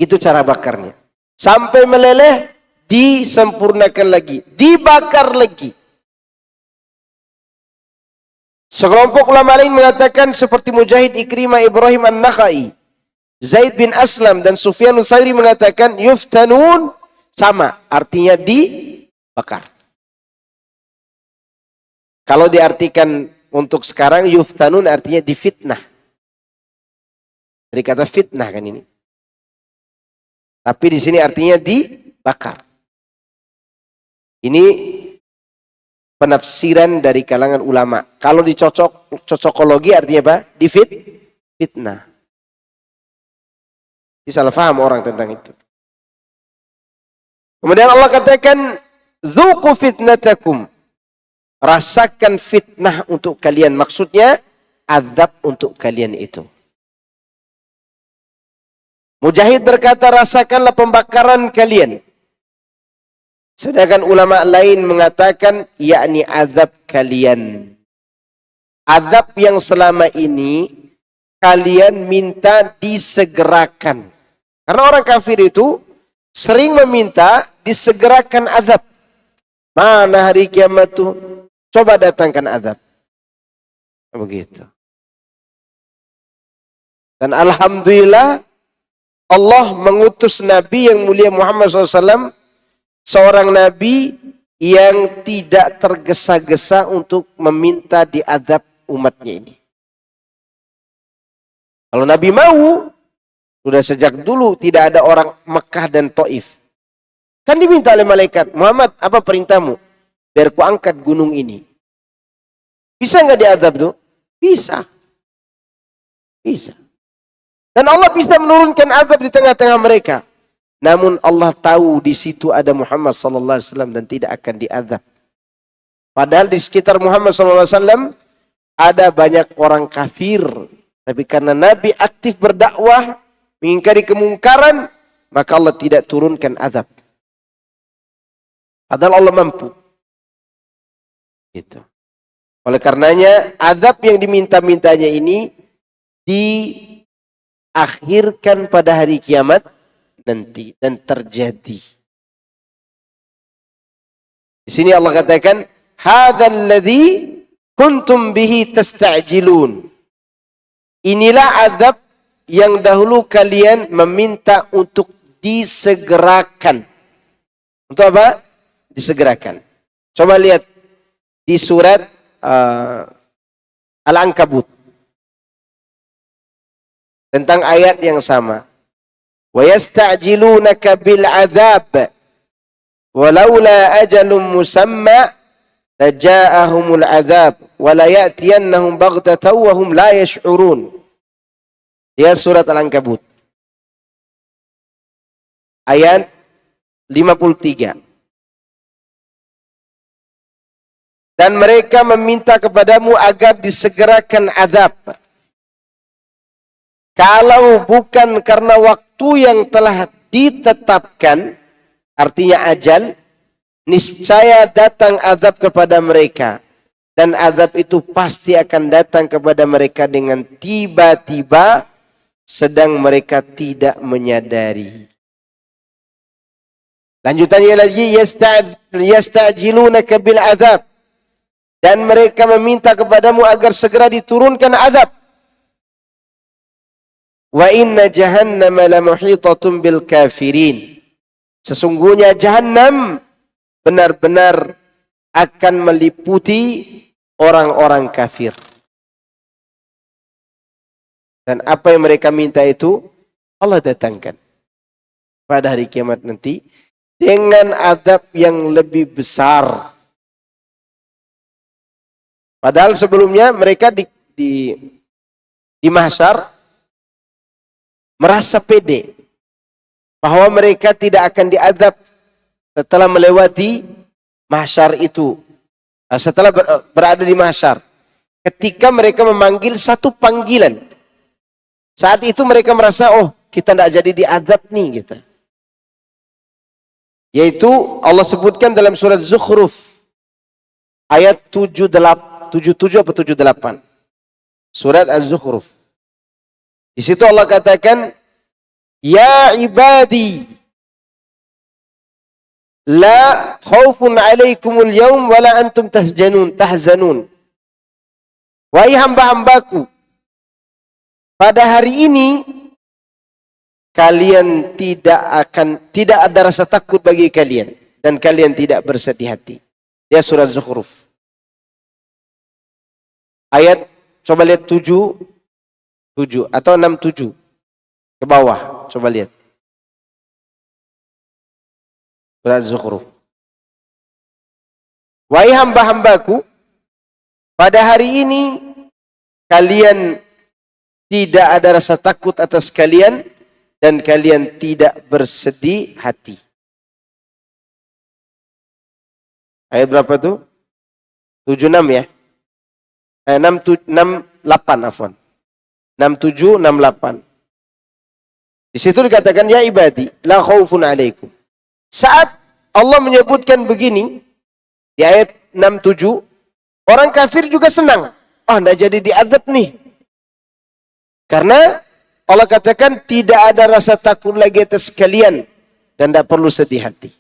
Itu cara bakarnya. Sampai meleleh, disempurnakan lagi, dibakar lagi. Sekelompok ulama lain mengatakan seperti Mujahid, Ikrimah, Ibrahim An-Nakhai, Zaid bin Aslam dan Sufyan Tsauri mengatakan yuftanun sama, artinya dibakar. Kalau diartikan untuk sekarang yuftanun artinya difitnah. Dari kata fitnah kan ini. Tapi di sini artinya dibakar. Ini penafsiran dari kalangan ulama. Kalau cocokologi artinya apa? Fitnah. Salah faham orang tentang itu. Kemudian Allah katakan, "Dzuqu fitnatakum." Rasakan fitnah untuk kalian. Maksudnya, azab untuk kalian itu. Mujahid berkata, rasakanlah pembakaran kalian. Sedangkan ulama lain mengatakan, yakni azab kalian. Azab yang selama ini kalian minta disegerakan. Karena orang kafir itu sering meminta disegerakan azab. Mana hari kiamat itu? Coba datangkan azab. Begitu. Dan alhamdulillah Allah mengutus Nabi yang mulia Muhammad SAW, seorang Nabi yang tidak tergesa-gesa untuk meminta diazab umatnya ini. Kalau Nabi mau, sudah sejak dulu tidak ada orang Mekah dan Taif. Kan diminta oleh malaikat, Muhammad, apa perintahmu? Biar ku angkat gunung ini. Bisa nggak diazab tuh? Bisa. Bisa. Dan Allah bisa menurunkan azab di tengah-tengah mereka. Namun Allah tahu di situ ada Muhammad sallallahu alaihi wasallam dan tidak akan diazab. Padahal di sekitar Muhammad sallallahu alaihi wasallam ada banyak orang kafir. Tapi karena Nabi aktif berdakwah, mengingkari kemungkaran, maka Allah tidak turunkan azab. Padahal Allah mampu. Gitu. Oleh karenanya azab yang diminta-mintanya ini diakhirkan pada hari kiamat nanti dan terjadi. Di sini Allah katakan, "Hadzal ladzi kuntum bihi tasta'jilun." Inilah azab yang dahulu kalian meminta untuk disegerakan. Untuk apa? Disegerakan. Coba lihat di surat Al-Ankabut tentang ayat yang sama. Wa yasta'jilunaka bil 'adzab walaula ajalun musamma laja'ahumul 'adzab wa la ya'tiyannahum baghtatan wa hum la yash'urun. Ya, surat Al-Ankabut ayat 53. Dan mereka meminta kepadamu agar disegerakan azab. Kalau bukan karena waktu yang telah ditetapkan, artinya ajal, niscaya datang azab kepada mereka. Dan azab itu pasti akan datang kepada mereka dengan tiba-tiba, sedang mereka tidak menyadari. Lanjutannya lagi, yasta'jilunaka bil azab. Dan mereka meminta kepadamu agar segera diturunkan azab. Wa inna jahannama la muhitatun bil kafirin. Sesungguhnya jahannam benar-benar akan meliputi orang-orang kafir. Dan apa yang mereka minta itu Allah datangkan pada hari kiamat nanti dengan azab yang lebih besar. Padahal sebelumnya mereka di mahsyar merasa pede bahwa mereka tidak akan diazab setelah melewati mahsyar itu. Setelah berada di mahsyar, ketika mereka memanggil satu panggilan, saat itu mereka merasa, oh kita tidak jadi diazab nih gitu. Yaitu Allah sebutkan dalam surat Zukhruf ayat 77 atau 78. Surat Az-Zukhruf. Di situ Allah katakan, "Ya ibadi, la khaufun 'alaikumul yaum wa la antum tahzanun." Wahai hamba-hambaku, pada hari ini kalian tidak ada rasa takut bagi kalian dan kalian tidak bersedih hati. Ya, surat Zukhruf. Ayat, coba lihat 7 atau 67 ke bawah, coba lihat. Surat Zukhruf. Wahai hamba-hambaku, pada hari ini kalian tidak ada rasa takut atas kalian dan kalian tidak bersedih hati. Ayat berapa tuh? 76 ya? 68 afwan. 67, 68. Di situ dikatakan, ya ibadi, la khaufun alaikum. Saat Allah menyebutkan begini, di ayat 67, orang kafir juga senang. Oh, tidak jadi diazab nih. Karena Allah katakan tidak ada rasa takut lagi atas kalian dan tidak perlu sedih hati.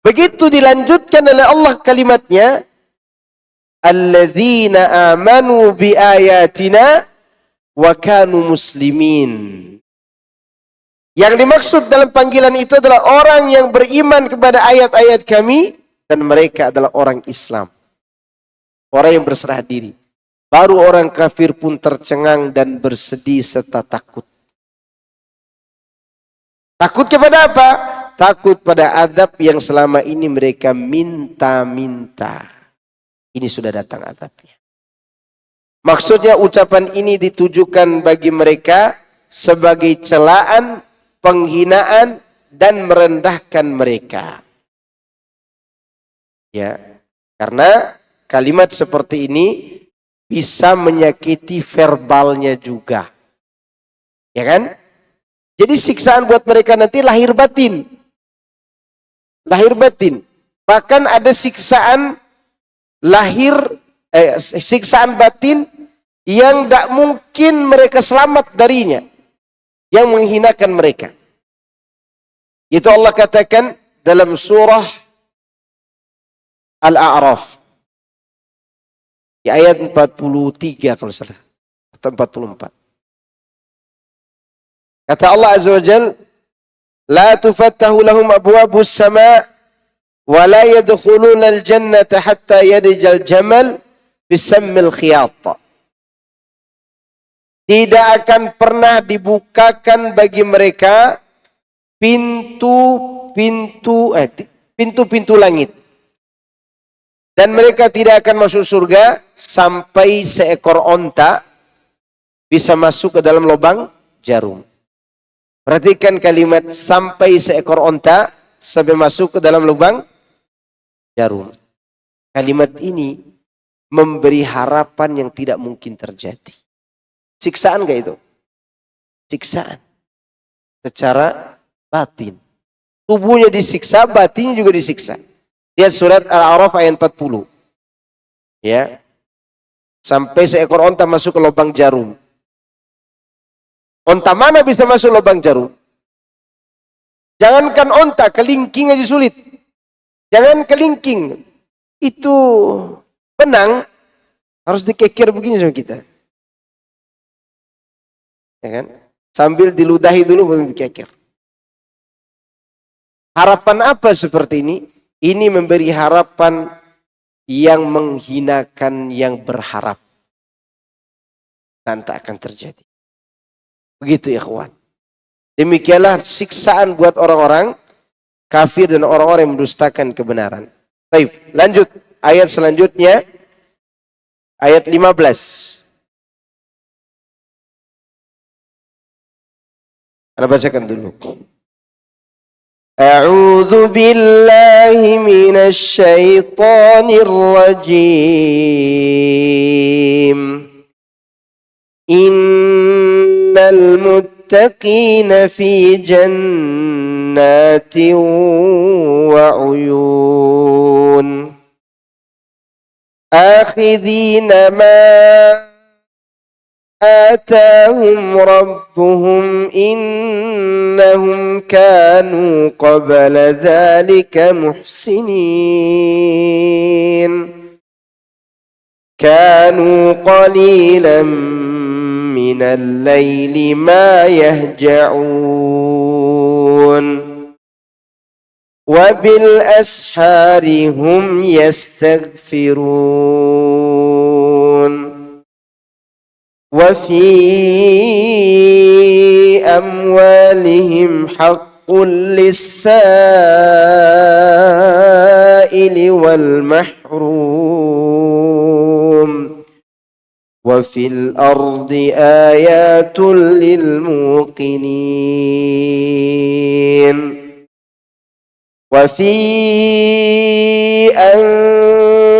Begitu dilanjutkan oleh Allah kalimatnya, alladzina amanu bi ayatina wa kanu muslimin. Yang dimaksud dalam panggilan itu adalah orang yang beriman kepada ayat-ayat kami dan mereka adalah orang Islam. Orang yang berserah diri. Baru orang kafir pun tercengang dan bersedih serta takut. Takut kepada apa? Takut pada azab yang selama ini mereka minta-minta. Ini sudah datang azabnya. Maksudnya ucapan ini ditujukan bagi mereka sebagai celaan, penghinaan, dan merendahkan mereka. Ya, karena kalimat seperti ini bisa menyakiti verbalnya juga. Ya kan? Jadi siksaan buat mereka nanti lahir batin. Lahir batin. Bahkan ada siksaan siksaan batin yang tidak mungkin mereka selamat darinya, yang menghinakan mereka. Itu Allah katakan dalam surah Al-A'raf di ayat 43 kalau salah, atau 44. Kata Allah Azza wa Jal, la tufattahu lahum abwabus sama' wa la yadkhuluna al-jannata hatta yadjal jamal bisammil khiyat. Tidak akan pernah dibukakan bagi mereka pintu-pintu langit. Dan mereka tidak akan masuk surga sampai seekor onta bisa masuk ke dalam lubang jarum. Perhatikan kalimat sampai seekor onta sampai masuk ke dalam lubang jarum. Kalimat ini memberi harapan yang tidak mungkin terjadi. Siksaan gak itu? Siksaan. Secara batin. Tubuhnya disiksa, batinnya juga disiksa. Lihat surat Al-A'raf ayat 40. Ya. Sampai seekor onta masuk ke lubang jarum. Onta mana bisa masuk lubang jarum? Jangankan onta, kelingking aja sulit. Jangan kelingking. Itu benang harus dikekir begini sama kita. Ya kan? Sambil diludahi dulu baru dikekir. Harapan apa seperti ini? Ini memberi harapan yang menghinakan yang berharap. Dan tak akan terjadi. Begitu ya kawan. Demikianlah siksaan buat orang-orang kafir dan orang-orang yang mendustakan kebenaran. Baik, lanjut. Ayat selanjutnya. Ayat 15. Anda bacakan dulu. A'udzu billahi minasy syaithanir rajim. Innal muttaqina fi jannatin wa 'uyun. Akhidhina ma آتاهم ربهم إنهم كانوا قبل ذلك محسنين كانوا قليلا من الليل ما يهجعون وبالأسحار هم يستغفرون وفي أموالهم حق للسائل والمحروم وفي الأرض آيات للموقنين وفي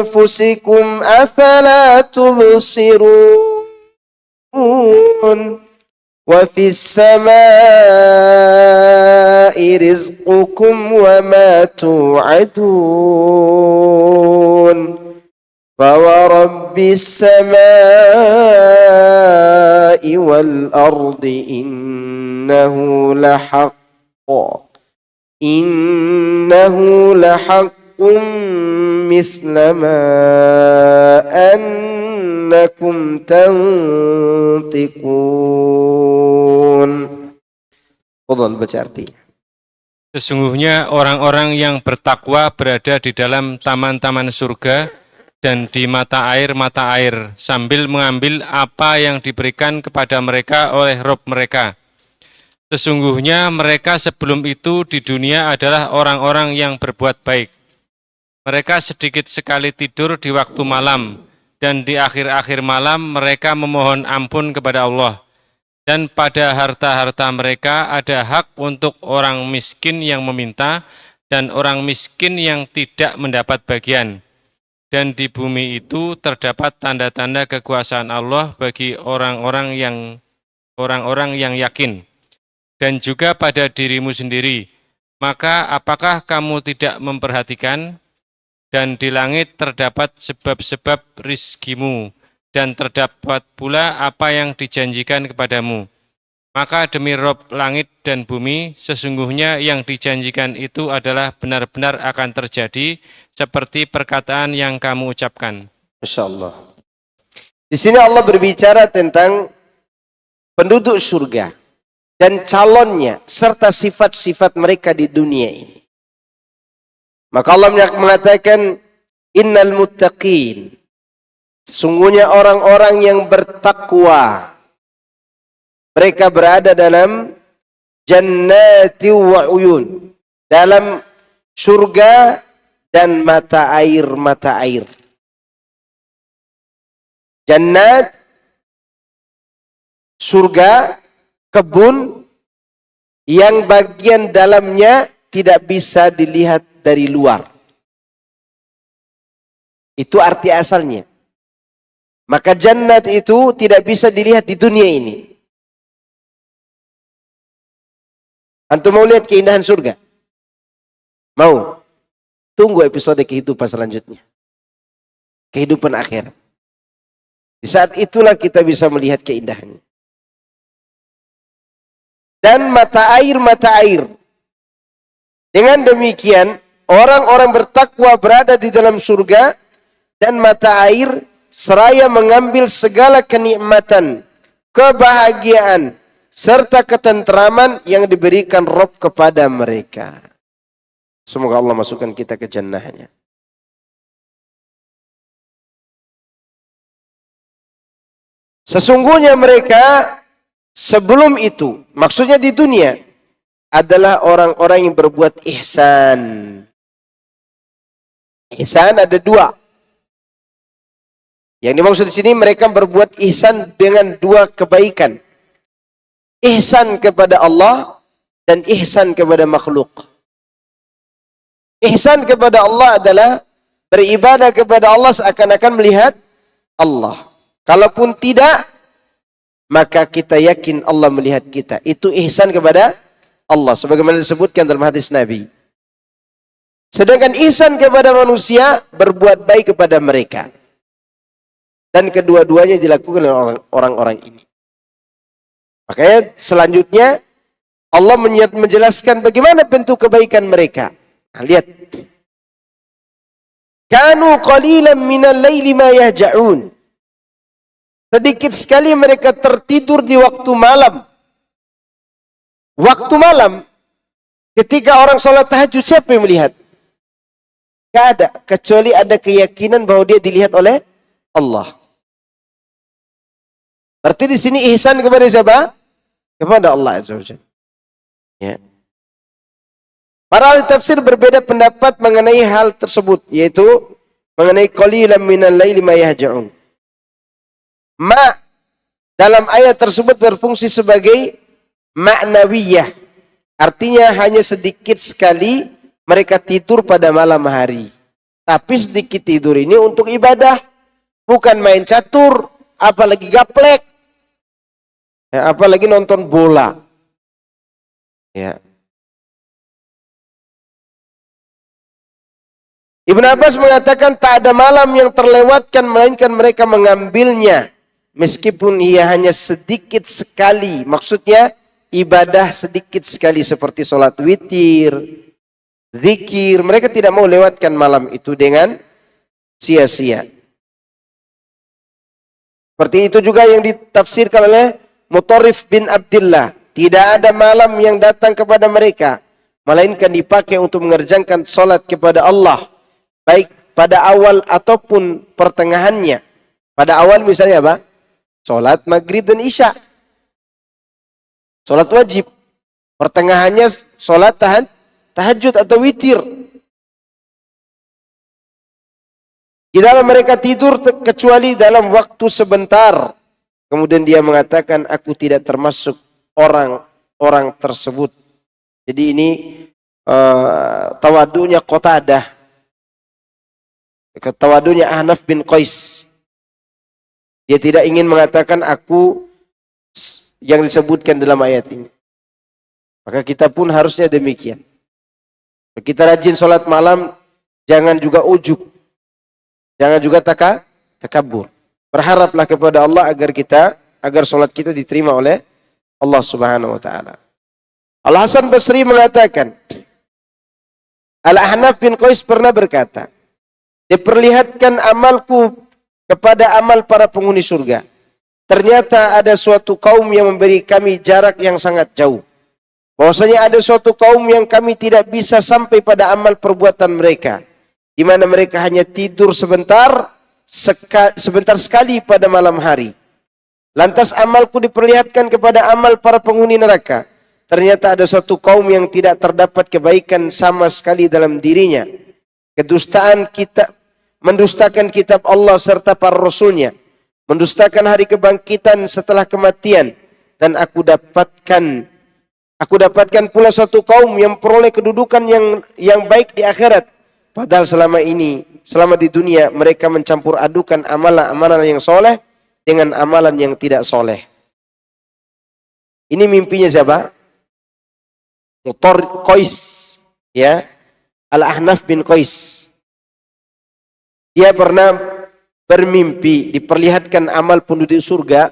أنفسكم أفلا تبصرون وفي السماء رزقكم وما توعدون فورب السماء والأرض إنه لحق مثل ما أنكم تنطقون. Fadhal baca artinya. Sesungguhnya orang-orang yang bertakwa berada di dalam taman-taman surga dan di mata air sambil mengambil apa yang diberikan kepada mereka oleh Rabb mereka. Sesungguhnya mereka sebelum itu di dunia adalah orang-orang yang berbuat baik. Mereka sedikit sekali tidur di waktu malam dan di akhir-akhir malam mereka memohon ampun kepada Allah. Dan pada harta-harta mereka ada hak untuk orang miskin yang meminta dan orang miskin yang tidak mendapat bagian. Dan di bumi itu terdapat tanda-tanda kekuasaan Allah bagi orang-orang yang yakin. Dan juga pada dirimu sendiri. Maka apakah kamu tidak memperhatikan? Dan di langit terdapat sebab-sebab rizkimu, dan terdapat pula apa yang dijanjikan kepadamu. Maka demi Rob langit dan bumi, sesungguhnya yang dijanjikan itu adalah benar-benar akan terjadi, seperti perkataan yang kamu ucapkan. Masya Allah. Di sini Allah berbicara tentang penduduk surga dan calonnya serta sifat-sifat mereka di dunia ini. Maka Allah mengatakan innal muttaqin, sesungguhnya orang-orang yang bertakwa mereka berada dalam jannati wa uyun, dalam surga dan mata air. Jannat, surga, kebun yang bagian dalamnya tidak bisa dilihat dari luar. Itu arti asalnya. Maka jannat itu tidak bisa dilihat di dunia ini. Antum mau lihat keindahan surga? Mau? Tunggu episode kehidupan selanjutnya. Kehidupan akhirat. Di saat itulah kita bisa melihat keindahannya. Dan mata air. Dengan demikian, orang-orang bertakwa berada di dalam surga dan mata air seraya mengambil segala kenikmatan, kebahagiaan, serta ketentraman yang diberikan Rabb kepada mereka. Semoga Allah masukkan kita ke jannahnya. Sesungguhnya mereka sebelum itu, maksudnya di dunia, adalah orang-orang yang berbuat ihsan. Ihsan ada dua. Yang dimaksud di sini mereka berbuat ihsan dengan dua kebaikan. Ihsan kepada Allah dan ihsan kepada makhluk. Ihsan kepada Allah adalah beribadah kepada Allah seakan-akan melihat Allah. Kalaupun tidak, maka kita yakin Allah melihat kita. Itu ihsan kepada Allah, sebagaimana disebutkan dalam hadis Nabi. Sedangkan ihsan kepada manusia, berbuat baik kepada mereka. Dan kedua-duanya dilakukan oleh orang-orang ini. Makanya selanjutnya Allah menjelaskan bagaimana bentuk kebaikan mereka. Nah, lihat. Kanu qalilan minal laili ma yahja'un. Sedikit sekali mereka tertidur di waktu malam. Waktu malam, ketika orang sholat tahajud, siapa yang melihat? Tidak ada, kecuali ada keyakinan bahwa dia dilihat oleh Allah. Berarti di sini ihsan kepada siapa? Kepada Allah Azza wa Jalla. Ya. Para ahli tafsir berbeda pendapat mengenai hal tersebut, yaitu mengenai qalilan minal laili ma yahja'un. Ma dalam ayat tersebut berfungsi sebagai ma'nawiyah. Artinya hanya sedikit sekali mereka tidur pada malam hari. Tapi sedikit tidur ini untuk ibadah. Bukan main catur, apalagi gaplek. Ya, apalagi nonton bola. Ya. Ibn Abbas mengatakan tak ada malam yang terlewatkan melainkan mereka mengambilnya. Meskipun ia hanya sedikit sekali. Maksudnya ibadah sedikit sekali seperti sholat witir, zikir. Mereka tidak mau lewatkan malam itu dengan sia-sia. Seperti itu juga yang ditafsirkan oleh Mutarrif bin Abdullah. Tidak ada malam yang datang kepada mereka, melainkan dipakai untuk mengerjakan sholat kepada Allah. Baik pada awal ataupun pertengahannya. Pada awal misalnya apa? Sholat maghrib dan isya. Sholat wajib. Pertengahannya sholat tahajud atau witir. Tidaklah mereka tidur kecuali dalam waktu sebentar. Kemudian dia mengatakan, aku tidak termasuk orang-orang tersebut. Jadi ini tawadunya Qatadah. Tawadunya Ahnaf bin Qais. Dia tidak ingin mengatakan aku yang disebutkan dalam ayat ini. Maka kita pun harusnya demikian. Kita rajin sholat malam, jangan juga ujub. Jangan juga takabur. Berharaplah kepada Allah agar sholat kita diterima oleh Allah Subhanahu wa taala. Al-Hasan Basri mengatakan, Al-Ahnaf bin Qais pernah berkata, diperlihatkan amalku kepada amal para penghuni surga. Ternyata ada suatu kaum yang memberi kami jarak yang sangat jauh. Bahwasanya ada suatu kaum yang kami tidak bisa sampai pada amal perbuatan mereka, di mana mereka hanya tidur sebentar sekali pada malam hari. Lantas amalku diperlihatkan kepada amal para penghuni neraka. Ternyata ada suatu kaum yang tidak terdapat kebaikan sama sekali dalam dirinya. Mendustakan kitab Allah serta para rasulnya, mendustakan hari kebangkitan setelah kematian, dan aku dapatkan pula suatu kaum yang peroleh kedudukan yang baik di akhirat. Padahal selama di dunia mereka mencampur adukan amalan yang soleh dengan amalan yang tidak soleh. Ini mimpinya siapa? Mutor Qais, ya, Al-Ahnaf bin Qais. Dia pernah bermimpi diperlihatkan amal penduduk surga,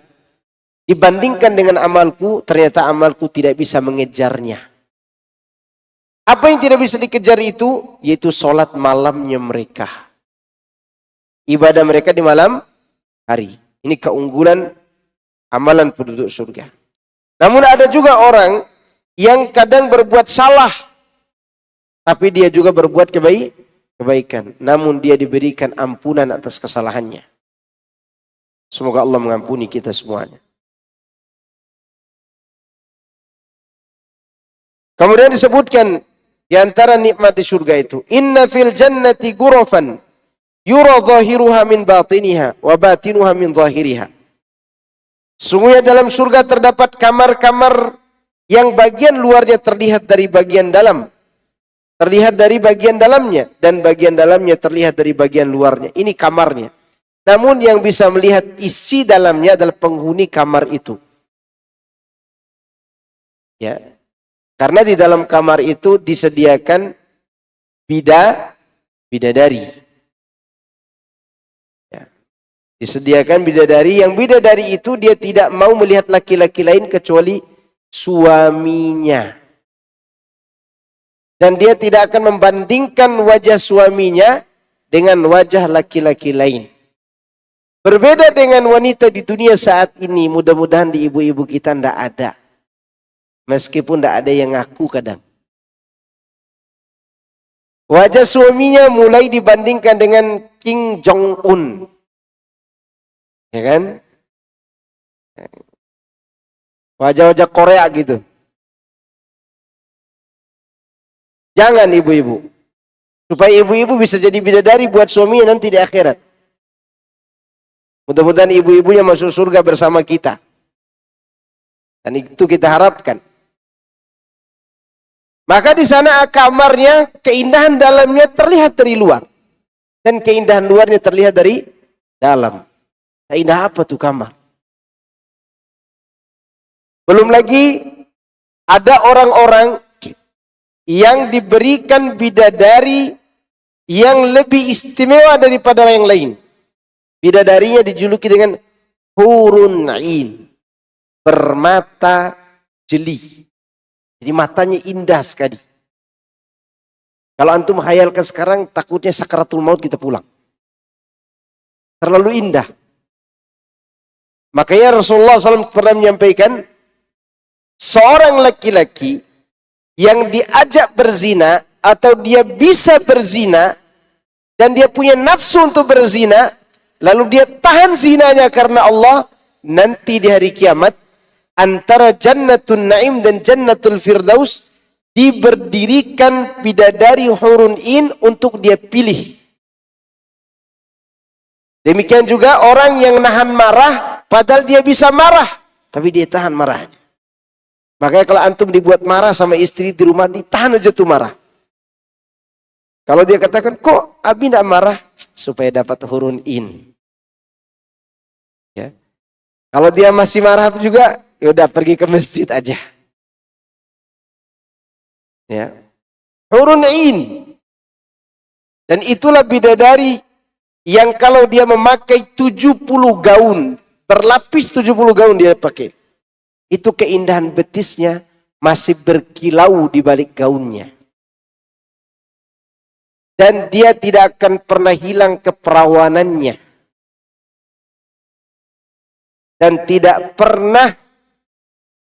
dibandingkan dengan amalku, ternyata amalku tidak bisa mengejarnya. Apa yang tidak bisa dikejar itu? Yaitu sholat malamnya mereka. Ibadah mereka di malam hari. Ini keunggulan amalan penduduk surga. Namun ada juga orang yang kadang berbuat salah, tapi dia juga berbuat kebaikan. Namun dia diberikan ampunan atas kesalahannya. Semoga Allah mengampuni kita semuanya. Kemudian disebutkan di antara nikmat di surga itu, inna fil jannati ghurafan yura zahiruha min batiniha wa batinuha min zahiriha. Sungguhnya dalam surga terdapat kamar-kamar yang bagian luarnya terlihat dari bagian dalam. Terlihat dari bagian dalamnya, dan bagian dalamnya terlihat dari bagian luarnya. Ini kamarnya. Namun yang bisa melihat isi dalamnya adalah penghuni kamar itu. Ya. Karena di dalam kamar itu disediakan bidadari. Ya. Disediakan bidadari, yang bidadari itu dia tidak mau melihat laki-laki lain kecuali suaminya. Dan dia tidak akan membandingkan wajah suaminya dengan wajah laki-laki lain. Berbeda dengan wanita di dunia saat ini, mudah-mudahan di ibu-ibu kita tidak ada. Meskipun tidak ada yang ngaku kadang. Wajah suaminya mulai dibandingkan dengan Kim Jong-un. Ya kan? Wajah-wajah Korea gitu. Jangan ibu-ibu. Supaya ibu-ibu bisa jadi bidadari buat suaminya nanti di akhirat. Mudah-mudahan ibu-ibunya masuk surga bersama kita. Dan itu kita harapkan. Maka di sana kamarnya, keindahan dalamnya terlihat dari luar. Dan keindahan luarnya terlihat dari dalam. Nah, indah apa tuh kamar? Belum lagi ada orang-orang yang diberikan bidadari yang lebih istimewa daripada yang lain. Bidadarinya dijuluki dengan hurun 'ain, bermata jeli. Jadi matanya indah sekali. Kalau antum khayalkan sekarang, takutnya sakaratul maut kita pulang. Terlalu indah. Makanya Rasulullah SAW pernah menyampaikan, seorang laki-laki yang diajak berzina atau dia bisa berzina dan dia punya nafsu untuk berzina, lalu dia tahan zinanya karena Allah, nanti di hari kiamat antara Jannatul Naim dan Jannatul Firdaus diberdirikan bidadari hurun in untuk dia pilih. Demikian juga orang yang nahan marah, padahal dia bisa marah, tapi dia tahan marahnya. Makanya kalau antum dibuat marah sama istri di rumah, ditahan aja tuh marah. Kalau dia katakan, kok Abi tidak marah? Supaya dapat hurun in. Ya. Kalau dia masih marah juga, ya udah pergi ke masjid aja. Ya. Hurun in. Dan itulah bidadari yang kalau dia memakai 70 gaun, berlapis 70 gaun dia pakai. Itu keindahan betisnya masih berkilau di balik gaunnya. Dan dia tidak akan pernah hilang keperawanannya. Dan tidak pernah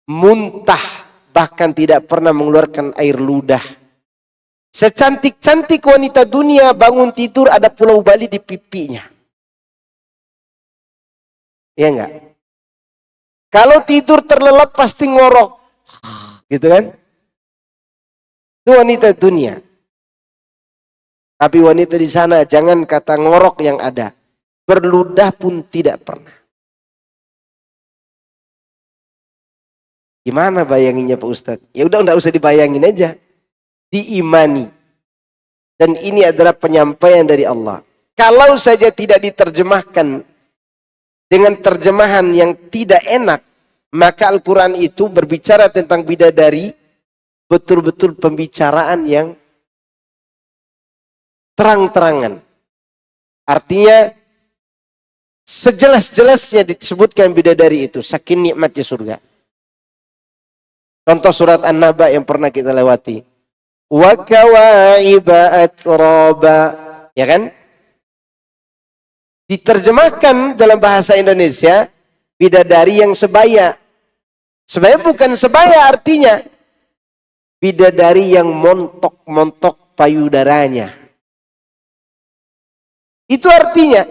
muntah, bahkan tidak pernah mengeluarkan air ludah. Secantik-cantik wanita dunia, bangun tidur ada pulau Bali di pipinya. Iya enggak? Kalau tidur terlelap pasti ngorok. Gitu kan? Itu wanita dunia. Tapi wanita di sana jangan kata ngorok yang ada. Berludah pun tidak pernah. Gimana bayanginnya Pak Ustadz? Ya udah enggak usah dibayangin aja. Diimani. Dan ini adalah penyampaian dari Allah. Kalau saja tidak diterjemahkan dengan terjemahan yang tidak enak, maka Al-Quran itu berbicara tentang bidadari, betul-betul pembicaraan yang terang-terangan. Artinya, sejelas-jelasnya disebutkan bidadari itu, saking nikmatnya surga. Contoh surat An-Naba yang pernah kita lewati. Wa kawa'iba atraba. Ya kan? Diterjemahkan dalam bahasa Indonesia, bidadari yang sebaya. Sebaya bukan sebaya artinya. Bidadari yang montok-montok payudaranya. Itu artinya.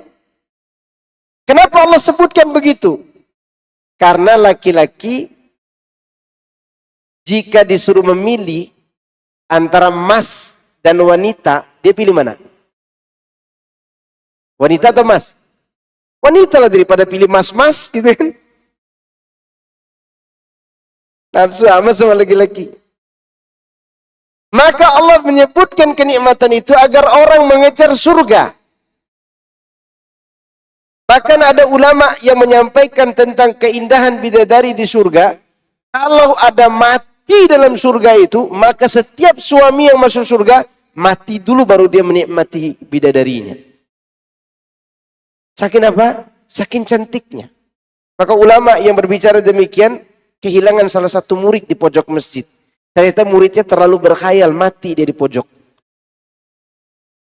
Kenapa Allah sebutkan begitu? Karena laki-laki jika disuruh memilih antara mas dan wanita, dia pilih mana? Wanita atau mas? Wanita lah daripada pilih mas-mas gitu kan. Nafsu amat sama laki-laki. Maka Allah menyebutkan kenikmatan itu agar orang mengejar surga. Bahkan ada ulama yang menyampaikan tentang keindahan bidadari di surga. Kalau ada mati dalam surga itu, maka setiap suami yang masuk surga, mati dulu baru dia menikmati bidadarinya. Saking apa? Saking cantiknya. Maka ulama yang berbicara demikian, kehilangan salah satu murid di pojok masjid. Ternyata muridnya terlalu berkhayal, mati dia di pojok.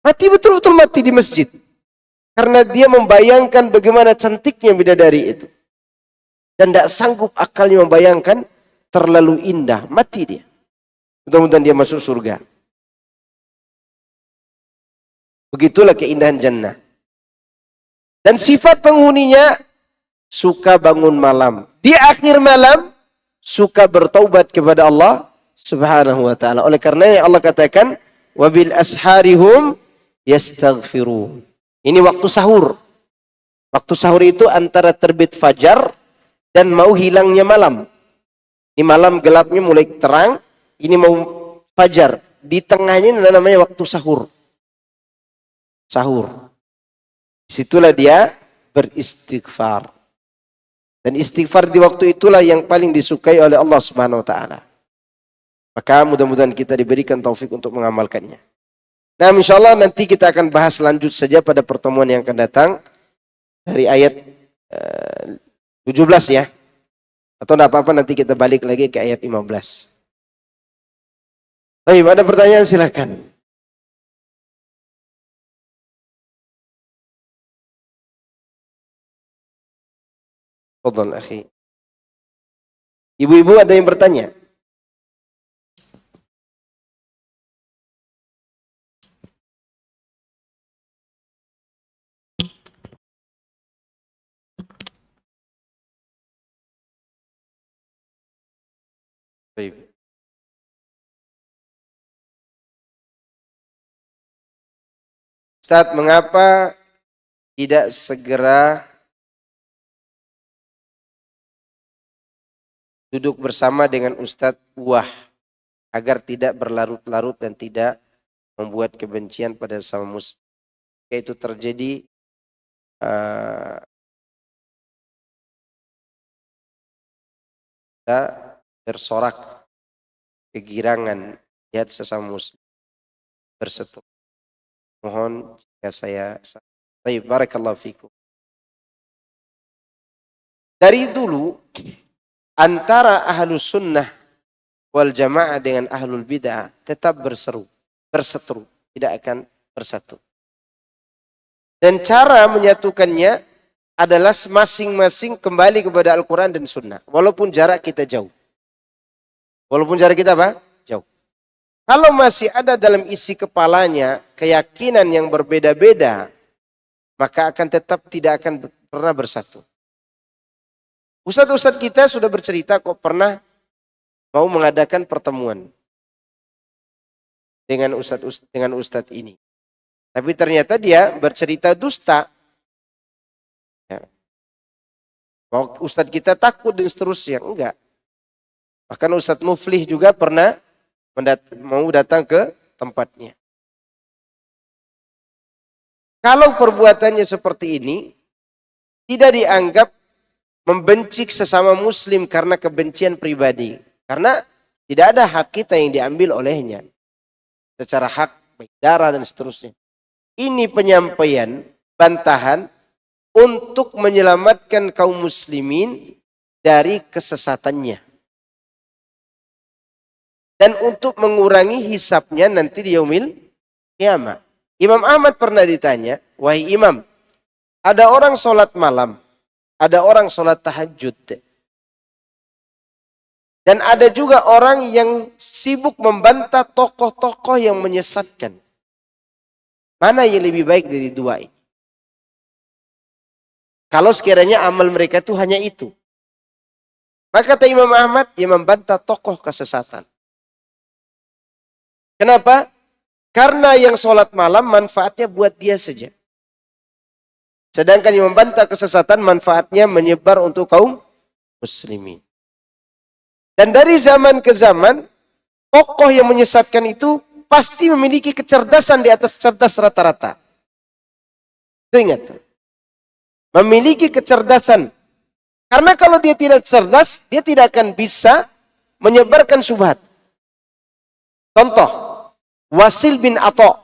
Mati betul-betul mati di masjid. Karena dia membayangkan bagaimana cantiknya bidadari itu. Dan tidak sanggup akalnya membayangkan terlalu indah. Mati dia. Mudah-mudahan dia masuk surga. Begitulah keindahan jannah. Dan sifat penghuninya suka bangun malam. Di akhir malam suka bertaubat kepada Allah Subhanahu wa taala. Oleh karenanya Allah katakan wabil asharihum yastaghfirun. Ini waktu sahur. Waktu sahur itu antara terbit fajar dan mau hilangnya malam. Ini malam gelapnya mulai terang, ini mau fajar. Di tengahnya ini namanya waktu sahur. Sahur. Disitulah dia beristighfar. Dan istighfar di waktu itulah yang paling disukai oleh Allah Subhanahu wa taala. Maka mudah-mudahan kita diberikan taufik untuk mengamalkannya. Nah, insyaallah nanti kita akan bahas lanjut saja pada pertemuan yang akan datang dari ayat 17 ya. Atau tidak apa-apa nanti kita balik lagi ke ayat 15. Baik, ada pertanyaan silakan. Fadhal akhi. Ibu-ibu ada yang bertanya? Baik. Ustaz, mengapa tidak segera duduk bersama dengan Ustadz Wah agar tidak berlarut-larut dan tidak membuat kebencian pada sesama muslim. Itu terjadi kita bersorak kegirangan lihat sesama muslim berseteru. Mohon jika saya baik, barakallahu fikum. Dari dulu antara ahlus sunnah wal jamaah dengan ahlul bid'ah tetap berseteru, tidak akan bersatu. Dan cara menyatukannya adalah masing-masing kembali kepada Al-Quran dan Sunnah. Walaupun jarak kita jauh. Walaupun jarak kita apa? Jauh. Kalau masih ada dalam isi kepalanya keyakinan yang berbeda-beda, maka akan tetap tidak akan pernah bersatu. Ustadz-ustadz kita sudah bercerita kok pernah mau mengadakan pertemuan dengan ustadz ini. Tapi ternyata dia bercerita dusta. Ya. Bahwa ustadz kita takut dan seterusnya. Enggak. Bahkan Ustadz Muflih juga pernah mau datang ke tempatnya. Kalau perbuatannya seperti ini, tidak dianggap membenci sesama muslim karena kebencian pribadi. Karena tidak ada hak kita yang diambil olehnya. Secara hak, baik darah dan seterusnya. Ini penyampaian, bantahan untuk menyelamatkan kaum muslimin dari kesesatannya. Dan untuk mengurangi hisabnya nanti di yaumil qiyamah. Imam Ahmad pernah ditanya, wahai imam, ada orang sholat malam, ada orang sholat tahajud. Dan ada juga orang yang sibuk membantah tokoh-tokoh yang menyesatkan. Mana yang lebih baik dari dua ini? Kalau sekiranya amal mereka itu hanya itu. Maka kata Imam Ahmad, dia membantah tokoh kesesatan. Kenapa? Karena yang sholat malam manfaatnya buat dia saja. Sedangkan yang membantah kesesatan manfaatnya menyebar untuk kaum muslimin. Dan dari zaman ke zaman, tokoh yang menyesatkan itu pasti memiliki kecerdasan di atas cerdas rata-rata. Itu ingat. Memiliki kecerdasan. Karena kalau dia tidak cerdas, dia tidak akan bisa menyebarkan syubhat. Contoh, Wasil bin Atha.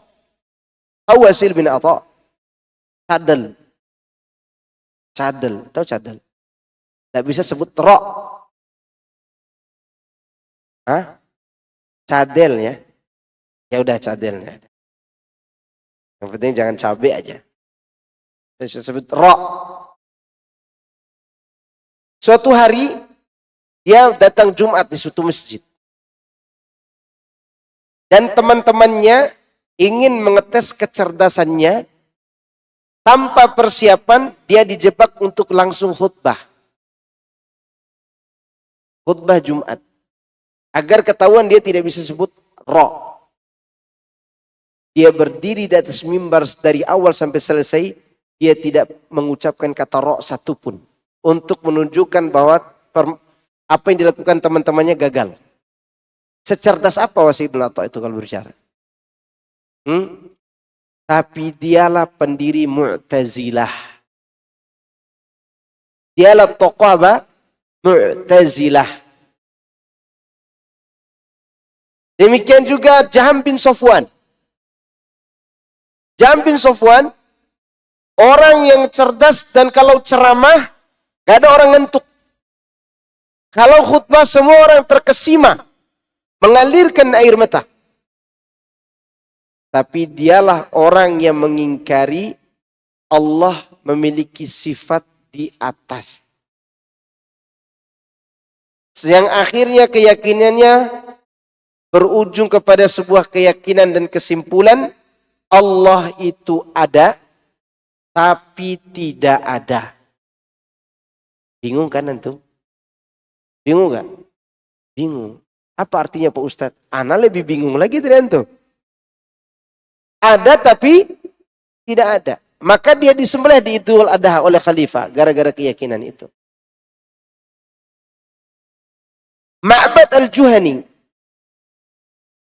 Tahu Wasil bin Atha? Cadel. Tahu cadel? Tidak bisa sebut ro. Hah? Cadel ya. Ya udah cadelnya. Yang penting jangan cabai aja. Saya sebut ro. Suatu hari dia datang Jumat di suatu masjid. Dan teman-temannya ingin mengetes kecerdasannya. Tanpa persiapan dia dijebak untuk langsung khutbah. Khutbah Jumat. Agar ketahuan dia tidak bisa sebut ro. Dia berdiri di atas mimbar dari awal sampai selesai. Dia tidak mengucapkan kata ro satupun. Untuk menunjukkan bahwa apa yang dilakukan teman-temannya gagal. Secerdas apa Wasil bin Atha itu kalau berbicara? Tapi dialah pendiri Mu'tazilah. Dialah tokoh apa? Mu'tazilah. Demikian juga Jaham bin Safwan. Jaham bin Safwan, orang yang cerdas dan kalau ceramah, gak ada orang ngantuk. Kalau khutbah semua orang terkesima, mengalirkan air mata. Tapi dialah orang yang mengingkari Allah memiliki sifat di atas. Yang akhirnya keyakinannya berujung kepada sebuah keyakinan dan kesimpulan Allah itu ada, tapi tidak ada. Bingung kan antum? Bingung gak? Bingung. Apa artinya Pak Ustadz? Ana lebih bingung lagi dari antum. Ada tapi tidak ada. maka dia disembelih di Idul Adha oleh khalifah gara-gara keyakinan itu. Ma'bad al-Juhani,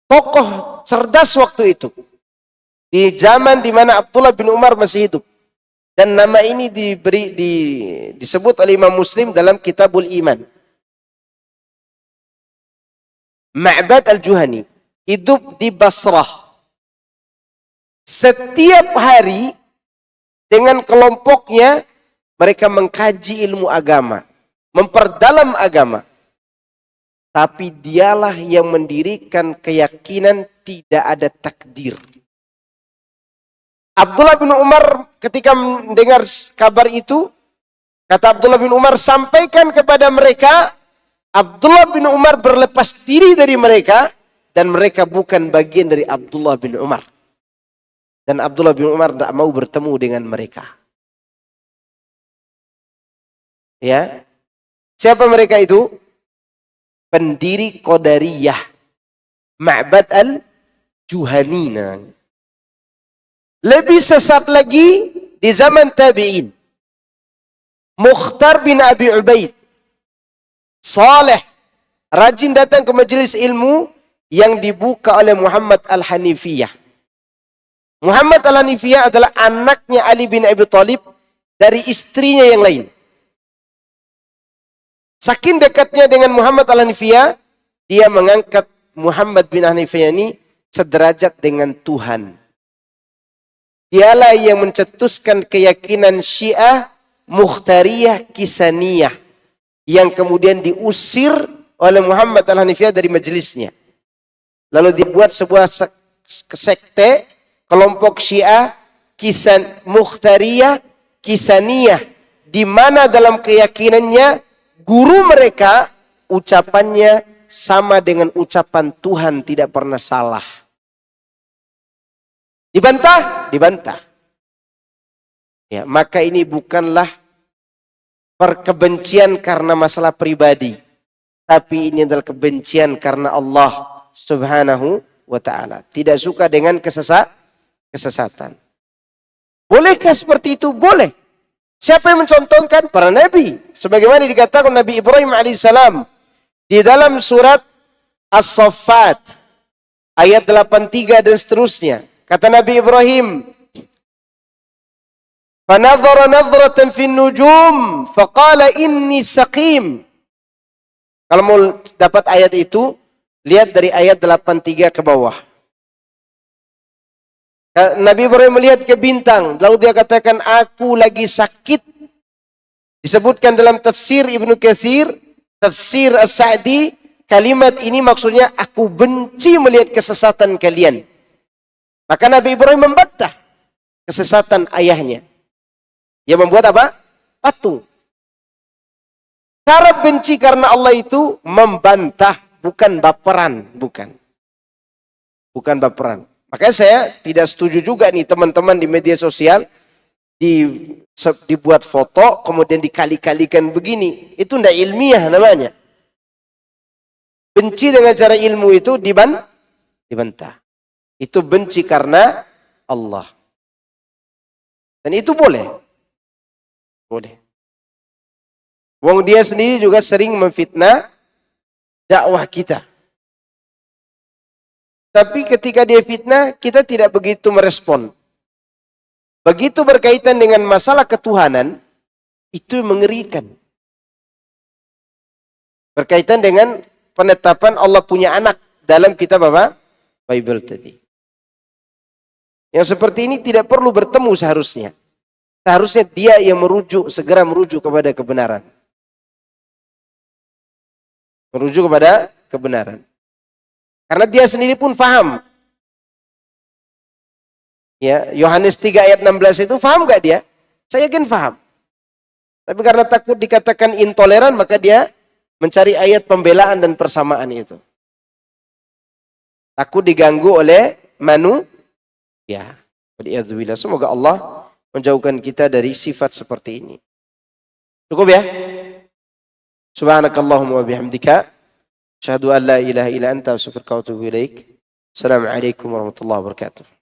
tokoh cerdas waktu itu, di zaman di mana Abdullah bin Umar masih hidup. Dan nama ini disebut oleh Imam Muslim dalam Kitabul Iman. Ma'bad al-Juhani hidup di Basrah. Setiap hari dengan kelompoknya mereka mengkaji ilmu agama, memperdalam agama. Tapi dialah yang mendirikan keyakinan tidak ada takdir. Abdullah bin Umar ketika mendengar kabar itu, kata Abdullah bin Umar, sampaikan kepada mereka, Abdullah bin Umar berlepas diri dari mereka, dan mereka bukan bagian dari Abdullah bin Umar. Dan Abdullah bin Umar tidak mau bertemu dengan mereka. Ya, siapa mereka itu? Pendiri Qadariyah, Ma'bad al-Juhani. Lebih sesat lagi di zaman tabi'in, Mukhtar bin Abi Ubaid, saleh, rajin datang ke majelis ilmu yang dibuka oleh Muhammad al-Hanifiyah. Muhammad al-Hanifiyah adalah anaknya Ali bin Abi Thalib dari istrinya yang lain. Saking dekatnya dengan Muhammad al-Hanifiyah, dia mengangkat Muhammad bin Hanifiyah ini sederajat dengan Tuhan. Dialah yang mencetuskan keyakinan Syiah Mukhtariyah Kisaniyah yang kemudian diusir oleh Muhammad al-Hanifiyah dari majelisnya. Lalu dibuat sebuah sekte, kelompok Syiah Mukhtariyah Kisaniyah, di mana dalam keyakinannya guru mereka ucapannya sama dengan ucapan Tuhan, tidak pernah salah. Dibantah? Dibantah. Ya, maka ini bukanlah perkebencian karena masalah pribadi, tapi ini adalah kebencian karena Allah Subhanahu wa ta'ala. Tidak suka dengan kesesatan. Bolehkah seperti itu? Boleh. Siapa yang mencontohkan? Para nabi. Sebagaimana dikatakan Nabi Ibrahim alaihissalam di dalam surat As-Saffat ayat 83 dan seterusnya. Kata Nabi Ibrahim, "Fanadhara nadhratan fin nujum, faqala inni saqim." Kalau mau dapat ayat itu, lihat dari ayat 83 ke bawah. Nabi Ibrahim melihat ke bintang, lalu dia katakan, aku lagi sakit. Disebutkan dalam tafsir Ibnu Katsir, tafsir As-Sa'di, kalimat ini maksudnya, aku benci melihat kesesatan kalian. Maka Nabi Ibrahim membantah kesesatan ayahnya. Dia membuat apa? Patung. Cara benci karena Allah itu membantah, bukan baperan. Bukan baperan. Makanya saya tidak setuju juga nih teman-teman di media sosial dibuat foto kemudian dikali-kalikan begini. Itu tidak ilmiah namanya. Benci dengan cara ilmu itu dibantah. Itu benci karena Allah. Dan itu boleh. Boleh. Wong dia sendiri juga sering memfitnah dakwah kita. Tapi ketika dia fitnah, kita tidak begitu merespon. Begitu berkaitan dengan masalah ketuhanan, itu mengerikan. Berkaitan dengan penetapan Allah punya anak dalam kitab apa? Bible tadi. Yang seperti ini tidak perlu bertemu seharusnya. Seharusnya dia yang segera merujuk kepada kebenaran. Merujuk kepada kebenaran. Karena dia sendiri pun faham. Ya, Yohanes 3 ayat 16 itu faham gak dia? Saya yakin faham. Tapi karena takut dikatakan intoleran, maka dia mencari ayat pembelaan dan persamaan itu. Takut diganggu oleh manusia. Semoga Allah menjauhkan kita dari sifat seperti ini. Cukup ya? Subhanakallahumma wa bihamdika, asyhadu an la ilaha illa anta, astaghfiruka wa atubu ilaik. Assalamualaikum warahmatullahi wabarakatuh.